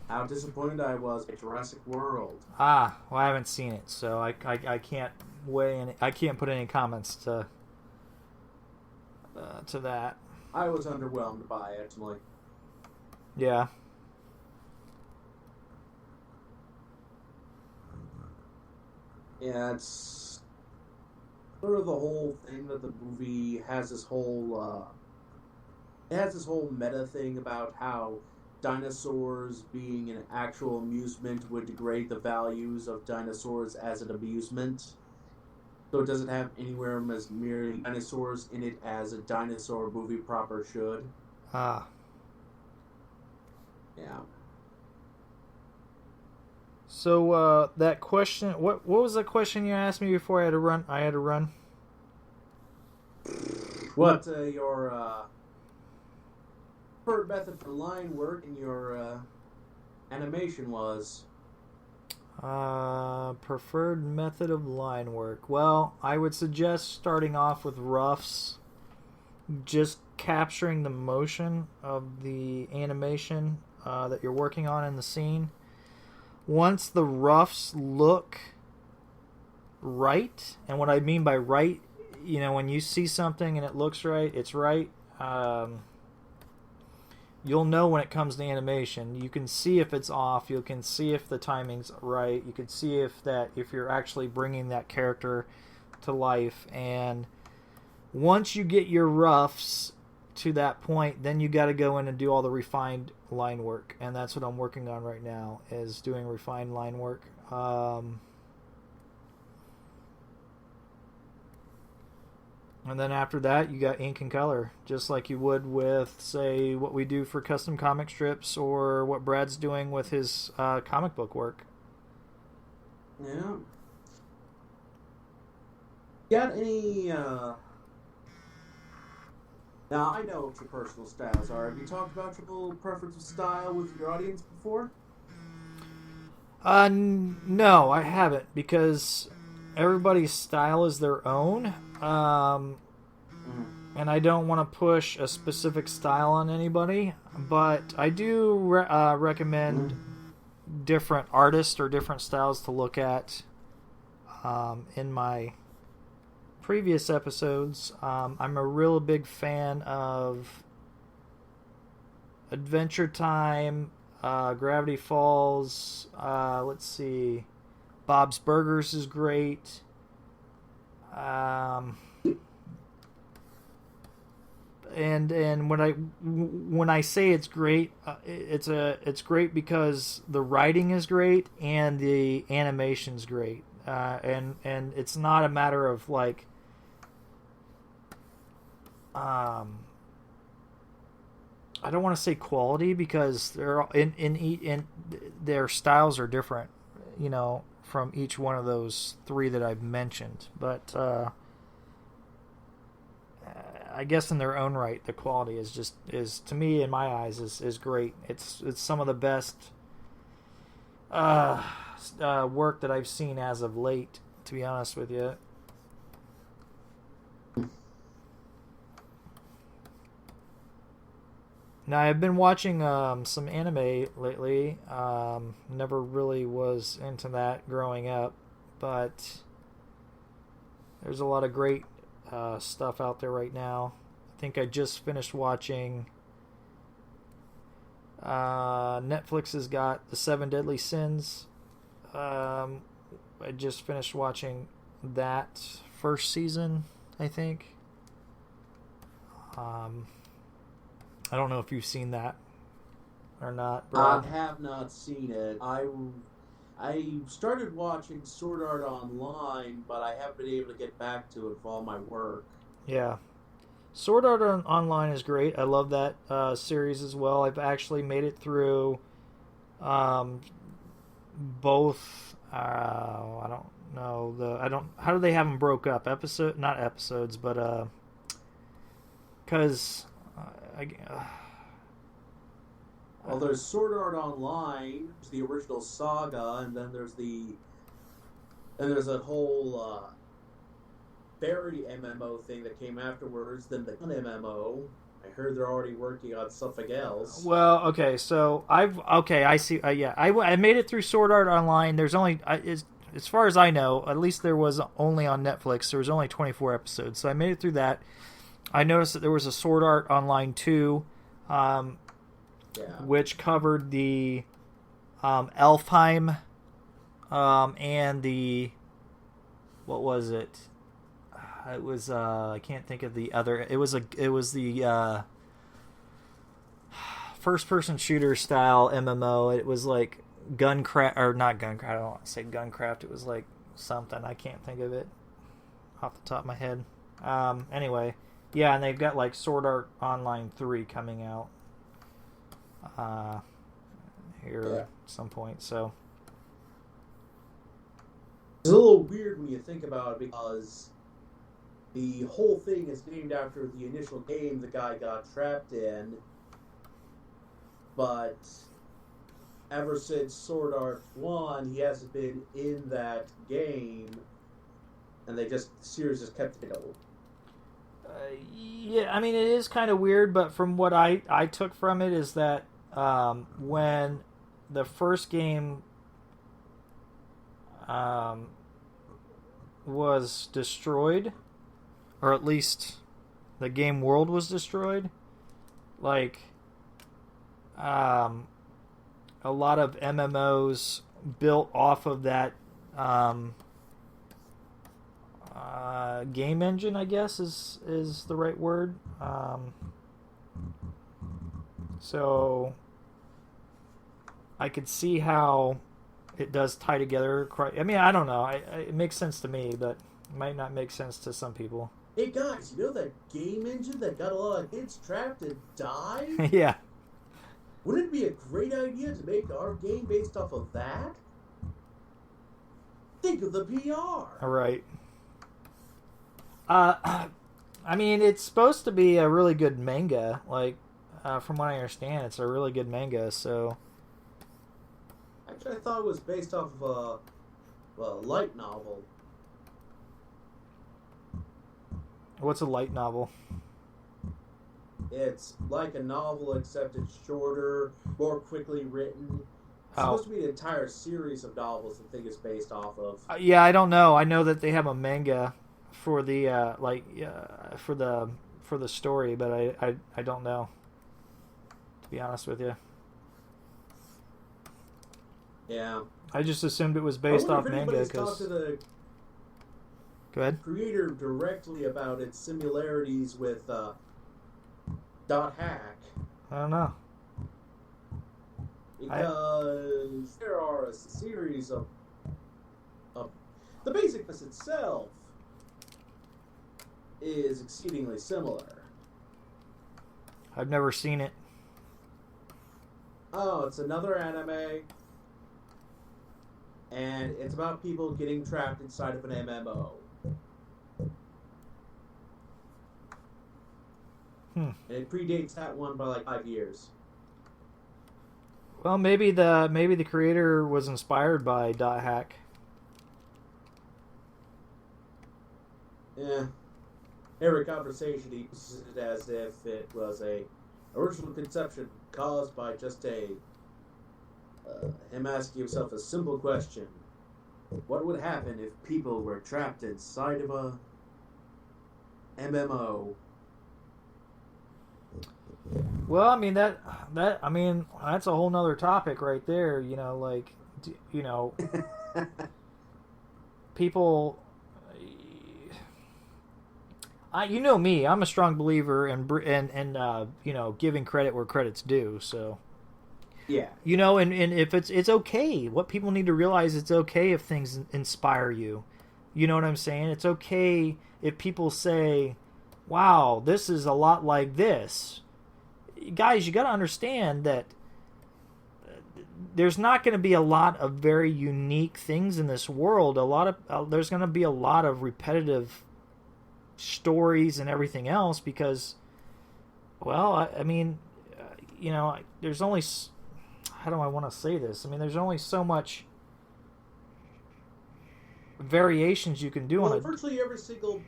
how disappointed I was at Jurassic World. Well, I haven't seen it, so I can't weigh in. I can't put any comments to that. I was underwhelmed by it. Like, yeah. Yeah, it's sort of the whole thing that the movie has this whole it has this whole meta thing about how dinosaurs being an actual amusement would degrade the values of dinosaurs as an amusement. So it doesn't have anywhere as merely dinosaurs in it as a dinosaur movie proper should. Ah. Yeah. So that question, what was the question you asked me before I had to run? What your preferred method for line work in your animation was? Preferred method of line work. Well, I would suggest starting off with roughs, just capturing the motion of the animation that you're working on in the scene. Once the roughs look right, and what I mean by right, when you see something and it looks right, it's right. you'll know when it comes to animation. You can see if it's off. You can see if the timing's right. You can see if you're actually bringing that character to life. And once you get your roughs to that point, then you got to go in and do all the refined line work, and that's what I'm working on right now, is doing refined line work. And then after that, you got ink and color, just like you would with, say, what we do for custom comic strips, or what Brad's doing with his comic book work. Yeah. Got any Now, I know what your personal styles are. Have you talked about your little preference of style with your audience before? No, I haven't, because everybody's style is their own. And I don't want to push a specific style on anybody, but I do recommend different artists or different styles to look at in my previous episodes. I'm a real big fan of Adventure Time, Gravity Falls, let's see, Bob's Burgers is great. And when I say it's great, it's great because the writing is great and the animation's great, and it's not a matter of like I don't want to say quality, because they're in their styles are different, from each one of those three that I've mentioned, but I guess in their own right, the quality is to me, in my eyes, is great. It's some of the best work that I've seen as of late, to be honest with you. Now, I've been watching some anime lately. Never really was into that growing up, but there's a lot of great stuff out there right now. I think I just finished watching. Netflix has got The Seven Deadly Sins. I just finished watching that first season, I think. I don't know if you've seen that or not, Brad. I have not seen it. I started watching Sword Art Online, but I haven't been able to get back to it for all my work. Yeah. Sword Art Online is great. I love that series as well. I've actually made it through both. I don't know. How do they have them broke up? Not episodes, but because. Well, there's Sword Art Online, the original saga, and then there's that whole parody MMO thing that came afterwards. Then the MMO. I heard they're already working on something else. Well, okay, so I see. Yeah, I made it through Sword Art Online. There's only as far as I know, at least there was only on Netflix. There was only 24 episodes, so I made it through that. I noticed that there was a Sword Art Online 2, which covered the Elfheim and the, what was it? It was I can't think of the other. It was the first-person shooter style MMO. It was like Guncraft, or not Guncraft. I don't want to say Guncraft. It was like something. I can't think of it off the top of my head. Anyway. Yeah, and they've got like Sword Art Online 3 coming out here at some point. So it's a little weird when you think about it, because the whole thing is named after the initial game the guy got trapped in. But ever since Sword Art 1, he hasn't been in that game, and the series just kept it going. Yeah, I mean, it is kind of weird, but from what I took from it is that when the first game was destroyed, or at least the game world was destroyed, like a lot of MMOs built off of that game engine, I guess is the right word. So I could see how it does tie together. I mean, I don't know. It makes sense to me, but it might not make sense to some people. Hey guys, you know that game engine that got a lot of hits trapped and died? Yeah. Wouldn't it be a great idea to make our game based off of that? Think of the PR. All right. I mean, it's supposed to be a really good manga. Like, from what I understand, it's a really good manga. So. Actually, I thought it was based off of a light novel. What's a light novel? It's like a novel, except it's shorter, more quickly written. It's supposed to be an entire series of novels. I think it's based off of. Yeah, I don't know. I know that they have a manga for the for the story, but I don't know. To be honest with you. Yeah. I just assumed it was based off manga because. Talked to the Go ahead. creator directly about its similarities with .hack. I don't know. Because there are a series of the basic premise itself is exceedingly similar. I've never seen it. Oh, it's another anime, and it's about people getting trapped inside of an MMO. And it predates that one by like 5 years. Well, maybe the creator was inspired by .hack. Yeah. Every conversation he uses it as if it was a original conception caused by just him asking himself a simple question: what would happen if people were trapped inside of a MMO? Well, I mean that's a whole nother topic right there. You know, like people. You know me, I'm a strong believer in giving credit where credit's due. So. Yeah. You know, and if it's okay. What people need to realize, it's okay if things inspire you. You know what I'm saying? It's okay if people say, "Wow, this is a lot like this." Guys, you got to understand that there's not going to be a lot of very unique things in this world. There's going to be a lot of repetitive stories and everything else because, well, I mean, there's only, how do I want to say this? I mean, there's only so much variations you can do on it. Virtually every single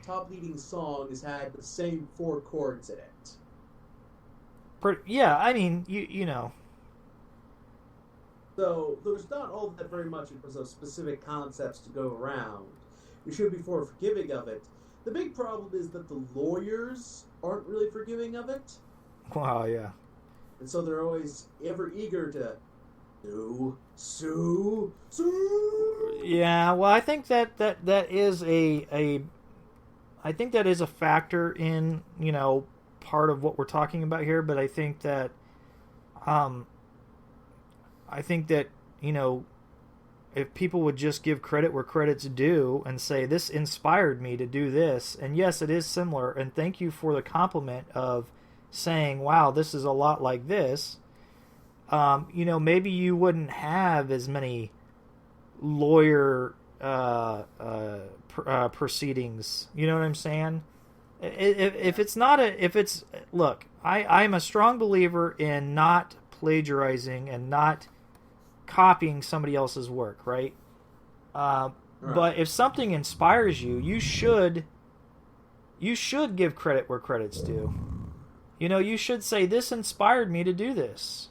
top leading song has had the same 4 chords in it. Yeah, I mean, you know. So there's not all that very much in terms of specific concepts to go around. We should be forgiving of it. The big problem is that the lawyers aren't really forgiving of it. Wow, yeah. And so they're always ever eager to sue. Yeah, well, I think that is I think that is a factor in, part of what we're talking about here, but I think that if people would just give credit where credit's due and say, this inspired me to do this, and yes, it is similar, and thank you for the compliment of saying, wow, this is a lot like this, maybe you wouldn't have as many lawyer proceedings. You know what I'm saying? Look, I'm a strong believer in not plagiarizing and not copying somebody else's work, right? Right. But if something inspires you, you should give credit where credit's due. You should say, this inspired me to do this.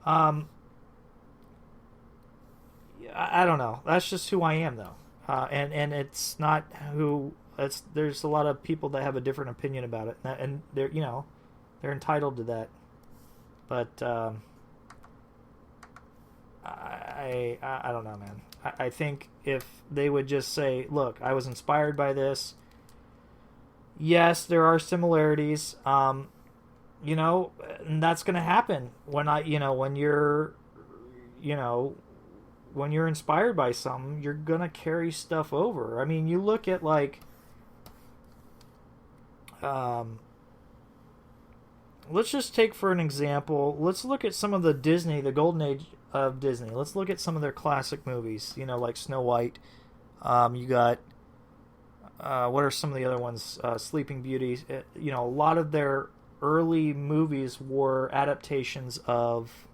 I don't know. That's just who I am, though. And it's not who. There's a lot of people that have a different opinion about it, and they're entitled to that. But I don't know, man. I think if they would just say, look, I was inspired by this. Yes, there are similarities. You know, and that's going to happen when when you're inspired by something, you're going to carry stuff over. I mean, you look at like let's just take for an example, let's look at some of the golden age of Disney. Let's look at some of their classic movies, like Snow White. You got what are some of the other ones? Sleeping Beauty. A lot of their early movies were adaptations of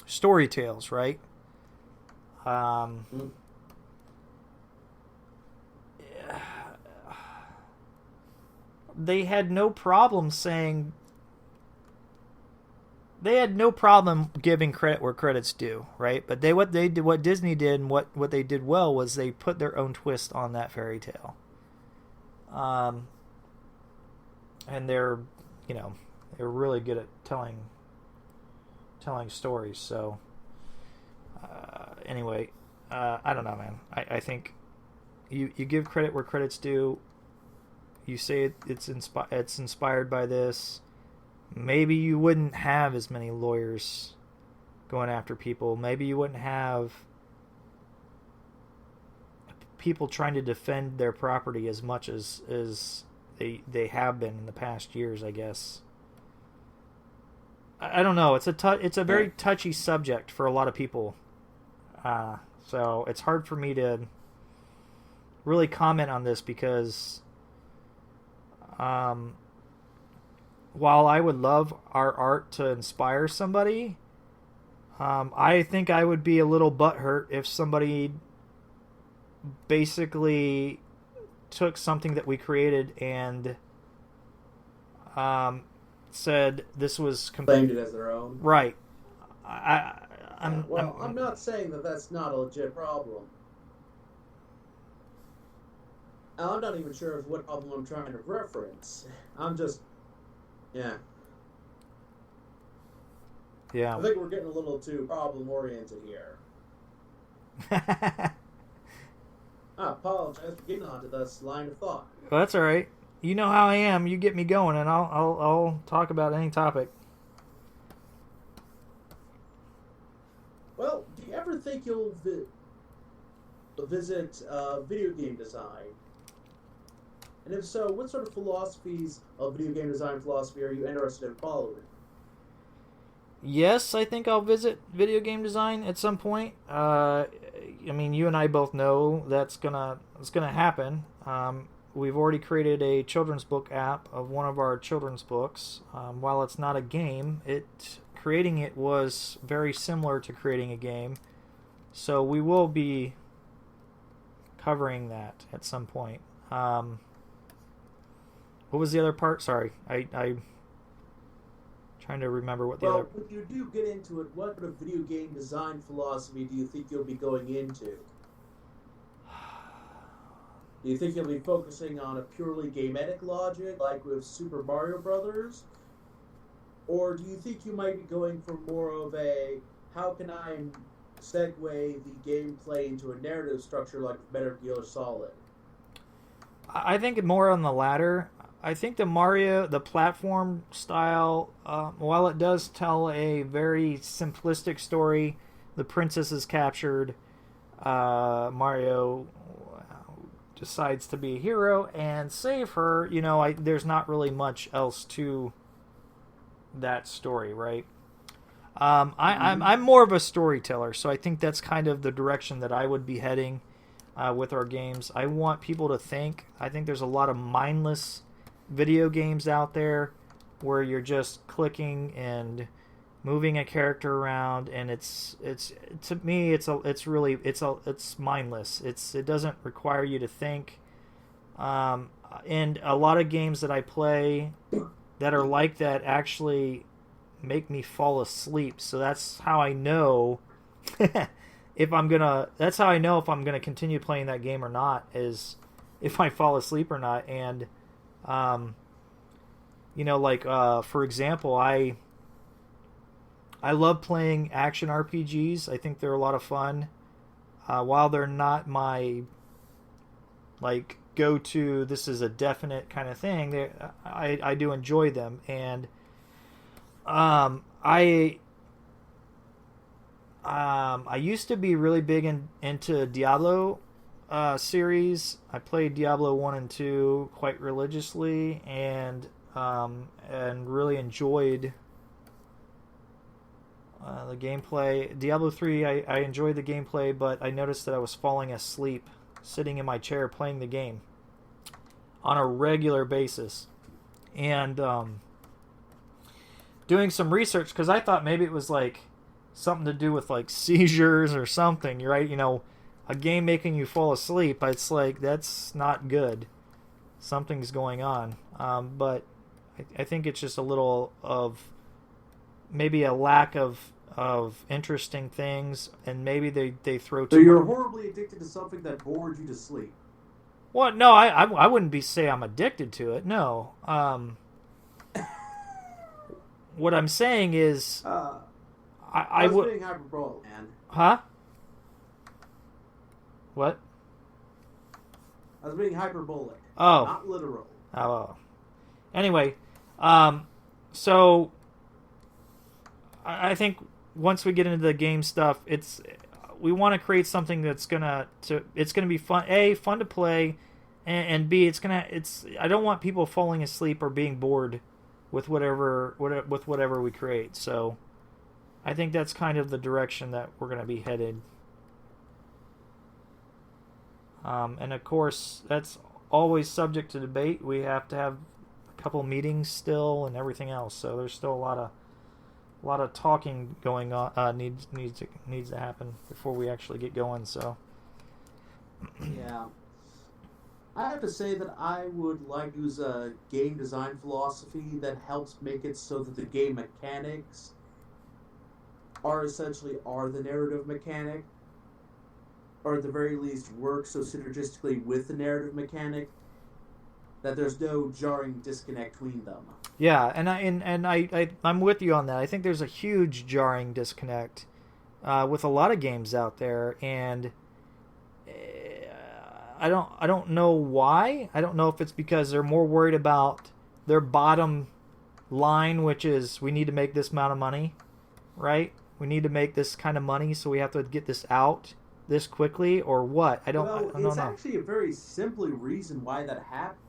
story tales, right? They had no problem giving credit where credit's due, right? But what Disney did and what they did well was they put their own twist on that fairy tale. And they're really good at telling stories. So anyway, I don't know, man. I think you give credit where credit's due. You say it's inspired by this. Maybe you wouldn't have as many lawyers going after people. Maybe you wouldn't have people trying to defend their property as much as they have been in the past years, I guess. I don't know. It's a very touchy subject for a lot of people. So it's hard for me to really comment on this because while I would love our art to inspire somebody, I think I would be a little butthurt if somebody basically took something that we created and said this was claimed it as their own. Right. I'm not saying that that's not a legit problem. I'm not even sure of what problem I'm trying to reference. I'm just... Yeah. I think we're getting a little too problem-oriented here. I apologize for getting onto this line of thought. Well, that's all right. You know how I am. You get me going, and I'll talk about any topic. Well, do you ever think you'll visit video game design? And if so, what sort of philosophies of video game design philosophy are you interested in following? Yes, I think I'll visit video game design at some point. I mean, you and I both know it's gonna happen. We've already created a children's book app of one of our children's books. While it's not a game, creating it was very similar to creating a game. So we will be covering that at some point. What was the other part? Sorry, I'm trying to remember what the other... Well, when you do get into it, what sort of video game design philosophy do you think you'll be going into? Do you think you'll be focusing on a purely gametic logic, like with Super Mario Brothers? Or do you think you might be going for more of a, how can I segue the gameplay into a narrative structure like Metal Gear Solid? I think more on the latter. I think the Mario, the platform style, while it does tell a very simplistic story, the princess is captured, Mario decides to be a hero and save her. There's not really much else to that story, right? I'm more of a storyteller, so I think that's kind of the direction that I would be heading with our games. I want people to think. I think there's a lot of mindless video games out there where you're just clicking and moving a character around, and it's to me it's mindless. It doesn't require you to think. And a lot of games that I play that are like that actually make me fall asleep. So that's how I know if I'm gonna continue playing that game or not, is if I fall asleep or not. And for example, I love playing action RPGs. I think they're a lot of fun. While they're not my like go-to, this is a definite kind of thing, I do enjoy them. And I used to be really big into Diablo series. I played Diablo 1 and 2 quite religiously, and really enjoyed the gameplay. Diablo 3, I enjoyed the gameplay, but I noticed that I was falling asleep sitting in my chair playing the game on a regular basis. And doing some research, because I thought maybe it was like something to do with like seizures or something, right? You know, a game making you fall asleep, it's like, that's not good. Something's going on. But I think it's just a little of maybe a lack of interesting things, and maybe they throw too So you're much. horribly addicted to something that bored you to sleep. Well, no, I wouldn't say I'm addicted to it. No. What I'm saying is, I was would. being hyperbolic, man. Huh? What? I was being hyperbolic. Oh. Not literal. Oh. Anyway, so I think once we get into the game stuff, we want to create something that's it's gonna be fun. A, fun to play, and B, I don't want people falling asleep or being bored with whatever we create. So I think that's kind of the direction that we're gonna be headed. And of course, that's always subject to debate. We have to have a couple meetings still and everything else. So there's still a lot of talking going on. Needs to happen before we actually get going. So Yeah. I have to say that I would like to use a game design philosophy that helps make it so that the game mechanics are the narrative mechanic, or at the very least work so synergistically with the narrative mechanic that there's no jarring disconnect between them. yeah, and I'm with you on that. I think there's a huge jarring disconnect with a lot of games out there, and I don't know why. I don't know if it's because they're more worried about their bottom line, which is we need to make this amount of money, right? We need to make this kind of money, so we have to get this out this quickly, or what? I don't know. It's actually a very simple reason why that happened.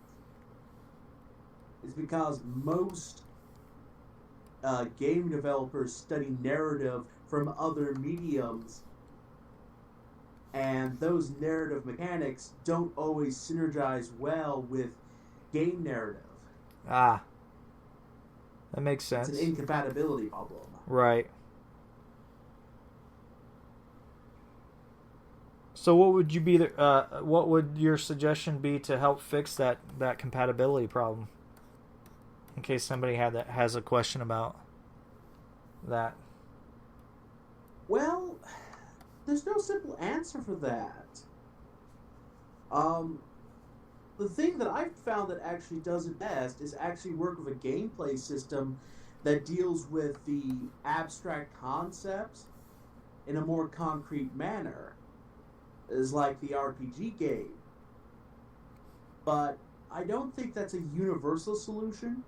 It's because most game developers study narrative from other mediums, and those narrative mechanics don't always synergize well with game narrative. Ah, that makes sense. It's an incompatibility problem. Right. So what would what would your suggestion be to help fix that compatibility problem? In case somebody has a question about that. Well, there's no simple answer for that. The thing that I've found that actually does it best is actually work with a gameplay system that deals with the abstract concepts in a more concrete manner, is like the RPG game. But I don't think that's a universal solution.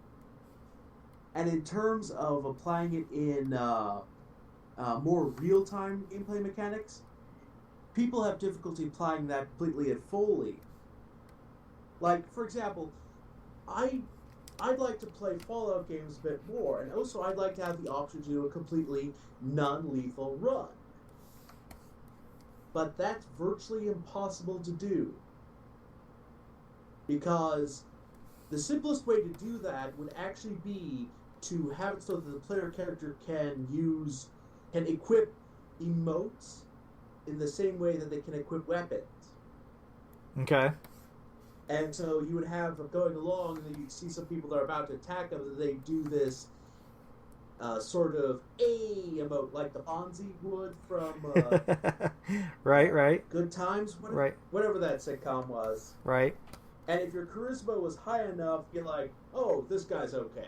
And in terms of applying it in more real-time gameplay mechanics, people have difficulty applying that completely and fully. Like, for example, I'd like to play Fallout games a bit more, and also I'd like to have the option to do a completely non-lethal run. But that's virtually impossible to do. Because the simplest way to do that would actually be to have it so that the player character can equip emotes in the same way that they can equip weapons. Okay. And so you would have them going along, and then you'd see some people that are about to attack them, and they do this sort of emote, like the Fonzie would from right. Good Times, whatever that sitcom was. Right. And if your charisma was high enough, you're like, oh, this guy's okay.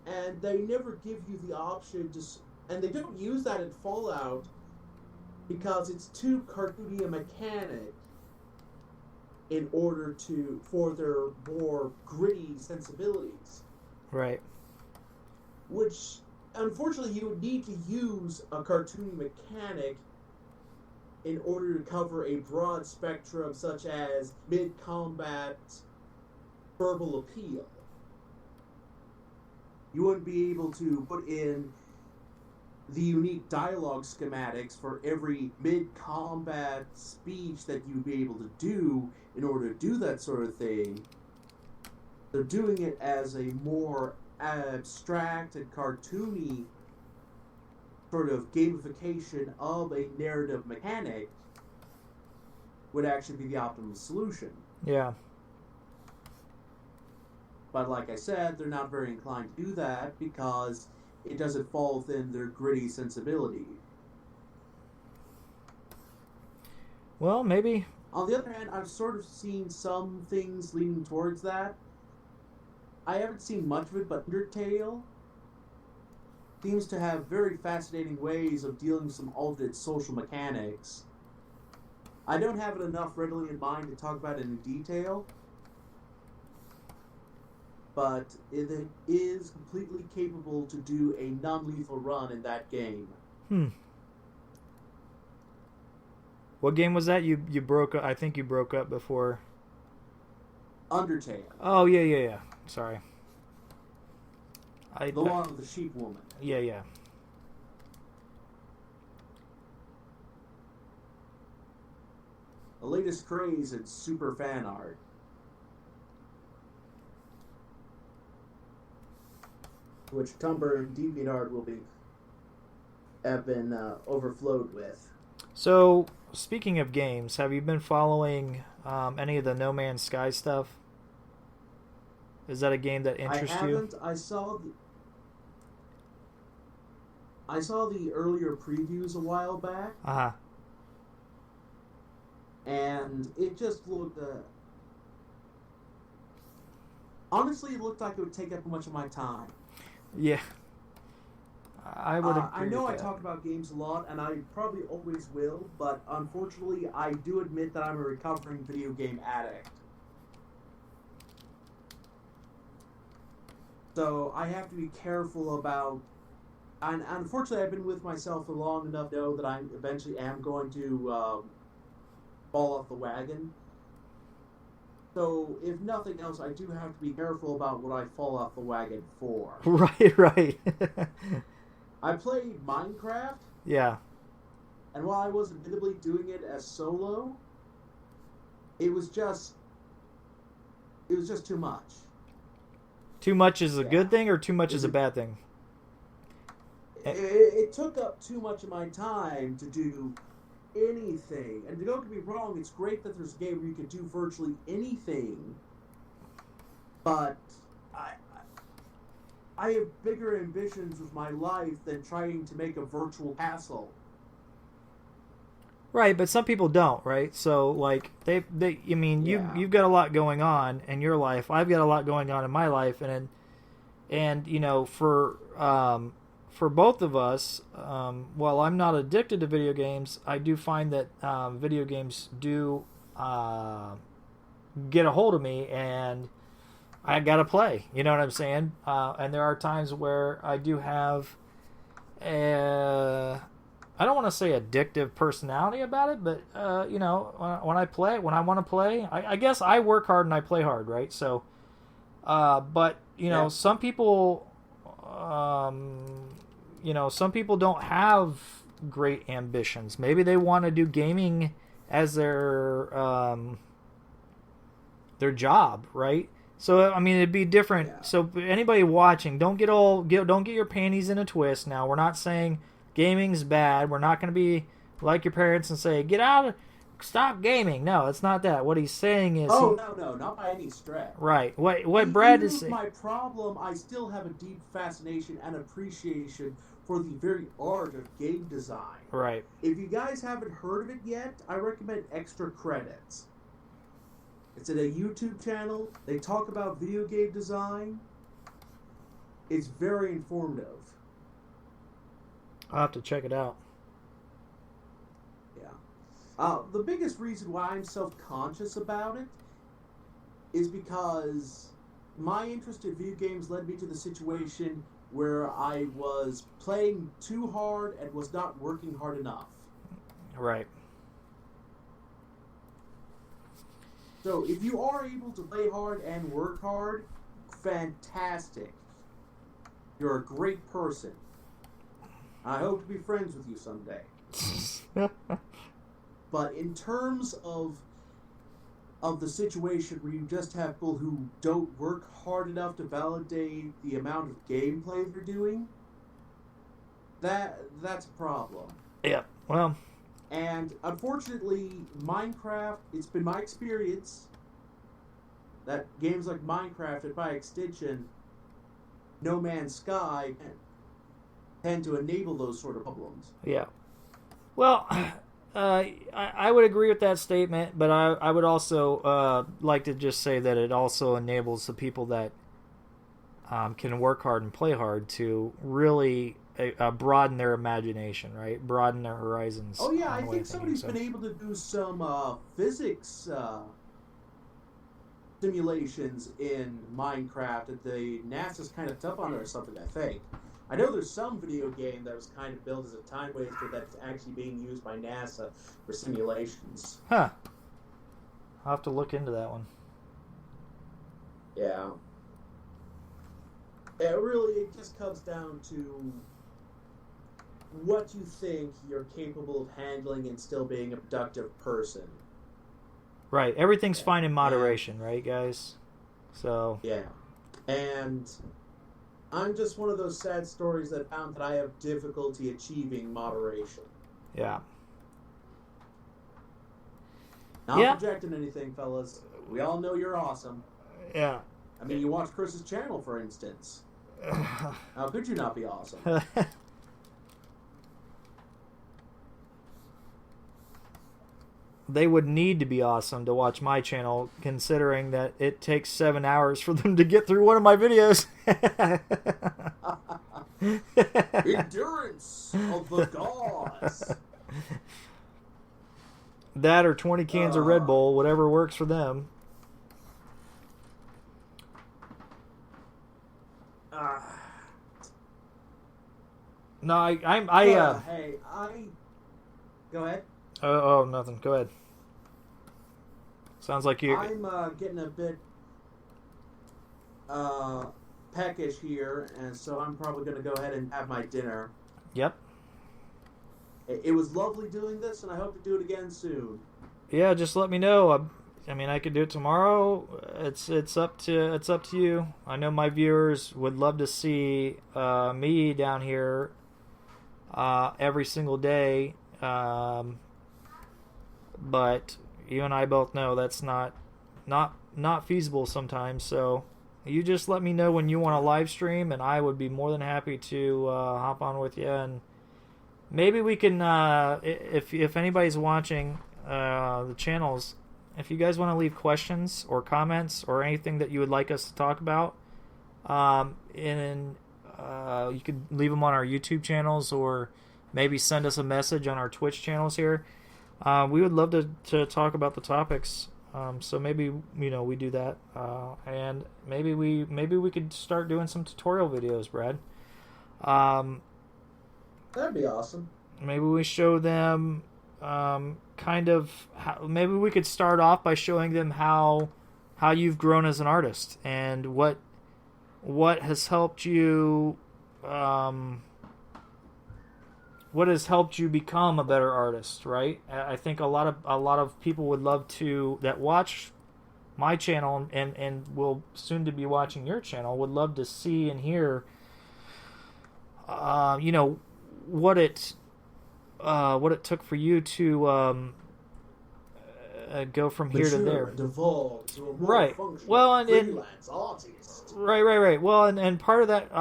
and they never give you the option to, and they don't use that in Fallout because it's too cartoony a mechanic in order for their more gritty sensibilities. Right. Which, unfortunately, you would need to use a cartoony mechanic in order to cover a broad spectrum such as mid-combat verbal appeal. You wouldn't be able to put in the unique dialogue schematics for every mid-combat speech that you'd be able to do in order to do that sort of thing. They're doing it as a more abstract and cartoony sort of gamification of a narrative mechanic would actually be the optimal solution. Yeah. But like I said, they're not very inclined to do that because it doesn't fall within their gritty sensibility. Well, maybe. On the other hand, I've sort of seen some things leaning towards that. I haven't seen much of it, but Undertale seems to have very fascinating ways of dealing with some alternate social mechanics. I don't have it enough readily in mind to talk about it in detail, but it is completely capable to do a non-lethal run in that game. What game was that? You broke up. I think you broke up before. Undertale. Oh, yeah. Sorry. The one with the sheep woman. Yeah. The latest craze in super fan art. Which Tumblr and DeviantArt have been overflowed with. So, speaking of games, have you been following any of the No Man's Sky stuff? Is that a game that interests you? I haven't. I saw the earlier previews a while back. Uh-huh. And it just looked... honestly, it looked like it would take up much of my time. Yeah. I would agree I know with I that. talk about games a lot, and I probably always will, but unfortunately, I do admit that I'm a recovering video game addict. So I have to be careful about... And unfortunately, I've been with myself for long enough to know that I eventually am going to fall off the wagon. So, if nothing else, I do have to be careful about what I fall off the wagon for. Right. I played Minecraft. Yeah. And while I was admittedly doing it as solo, it was just too much. Too much is a good thing or too much is a bad thing? It took up too much of my time to do anything. And don't get me wrong, it's great that there's a game where you can do virtually anything. But I have bigger ambitions with my life than trying to make a virtual castle. Right, but some people don't, right? So, like, you've got a lot going on in your life. I've got a lot going on in my life, and you know, for both of us, while I'm not addicted to video games, I do find that video games do get a hold of me, and I gotta play. You know what I'm saying? And there are times where I do have I don't want to say addictive personality about it, but you know, when I want to play, I guess I work hard and I play hard, right? So, but you know, some people, some people don't have great ambitions. Maybe they want to do gaming as their job, right? So I mean, it'd be different. Yeah. So anybody watching, don't get your panties in a twist. Now, we're not saying gaming's bad. We're not going to be like your parents and say, stop gaming. No, it's not that. What he's saying is... No, not by any stretch. Right. What Brad is saying... my problem, I still have a deep fascination and appreciation for the very art of game design. Right. If you guys haven't heard of it yet, I recommend Extra Credits. It's at a YouTube channel. They talk about video game design. it's very informative. I'll have to check it out. Yeah. The biggest reason why I'm self-conscious about it is because my interest in video games led me to the situation where I was playing too hard and was not working hard enough. Right. So if you are able to play hard and work hard, fantastic. You're a great person. I hope to be friends with you someday. But in terms of the situation where you just have people who don't work hard enough to validate the amount of gameplay they're doing, that's a problem. Yeah. Well. And unfortunately, Minecraft, it's been my experience that games like Minecraft and by extension, No Man's Sky tend to enable those sort of problems. Yeah. Well, I would agree with that statement, but I would also like to just say that it also enables the people that can work hard and play hard to really broaden their imagination, right? Broaden their horizons. Oh yeah, I think somebody's been able to do some physics simulations in Minecraft that the NASA's kind of tough on it or something, I think. I know there's some video game that was kind of built as a time waster that's actually being used by NASA for simulations. Huh. I'll have to look into that one. Yeah. It just comes down to what you think you're capable of handling and still being a productive person. Right. Everything's fine in moderation, right, guys? So. Yeah. And I'm just one of those sad stories that found that I have difficulty achieving moderation. Yeah. Not projecting anything, fellas. We all know you're awesome. Yeah. I mean, you watch Chris's channel, for instance. How could you not be awesome? They would need to be awesome to watch my channel, considering that it takes 7 hours for them to get through one of my videos. Endurance of the gods. That or 20 cans of Red Bull, whatever works for them. No, Hey, go ahead. Oh, nothing. Go ahead. Sounds like you. I'm getting a bit peckish here, and so I'm probably going to go ahead and have my dinner. Yep. It was lovely doing this, and I hope to do it again soon. Yeah, just let me know. I mean, I could do it tomorrow. It's up to you. I know my viewers would love to see me down here every single day. But you and I both know that's not feasible sometimes. So you just let me know when you want to live stream, and I would be more than happy to hop on with you. And maybe we can, if anybody's watching the channels, if you guys want to leave questions or comments or anything that you would like us to talk about, you could leave them on our YouTube channels or maybe send us a message on our Twitch channels here. We would love to talk about the topics. So maybe we do that, and maybe we could start doing some tutorial videos, Brad. That'd be awesome. Maybe we show them maybe we could start off by showing them how you've grown as an artist and what has helped you. What has helped you become a better artist, right? I think a lot of people would love to, that watch my channel and will soon to be watching your channel, would love to see and hear what it took for you to go from here to there. Devolve to a more right. Well, freelance artist. Right. Well, and part of that,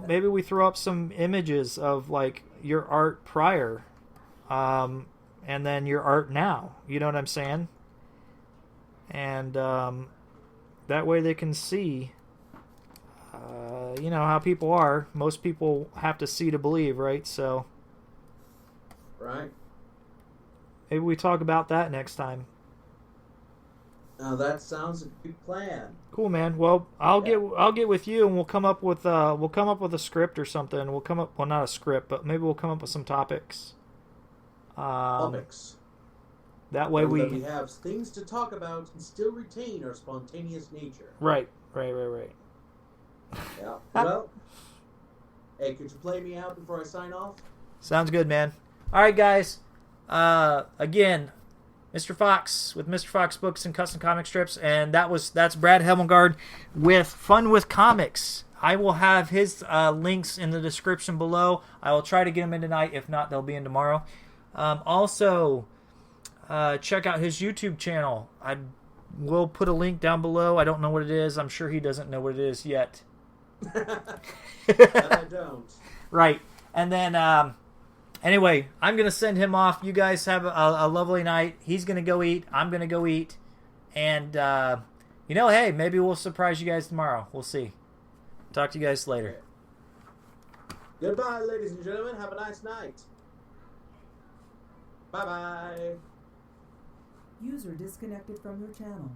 maybe we throw up some images of like your art prior, and then your art now. You know what I'm saying? And that way they can see you know how people are. Most people have to see to believe, right? So Right. maybe we talk about that next time. Now that sounds like a good plan. Cool, man. Well, I'll Yeah. get with you, and we'll come up with a script or something. We'll come up, well, not a script, but maybe we'll come up with some topics. Topics. That way So that we we have things to talk about and still retain our spontaneous nature. right. Yeah. Well, hey, could you play me out before I sign off? Sounds good, man. All right, guys. Again, Mr. Fox with Mr. Fox Books and Custom Comic Strips, and that's Brad Hemmelgarn with Fun with Comics. I will have his links in the description below. I will try to get them in tonight. If not, they'll be in tomorrow. Also, check out his YouTube channel. I will put a link down below. I don't know what it is. I'm sure he doesn't know what it is yet. I don't. Right. And then, anyway, I'm going to send him off. You guys have a lovely night. He's going to go eat. I'm going to go eat. And, hey, maybe we'll surprise you guys tomorrow. We'll see. Talk to you guys later. Goodbye, ladies and gentlemen. Have a nice night. Bye-bye. User disconnected from your channel.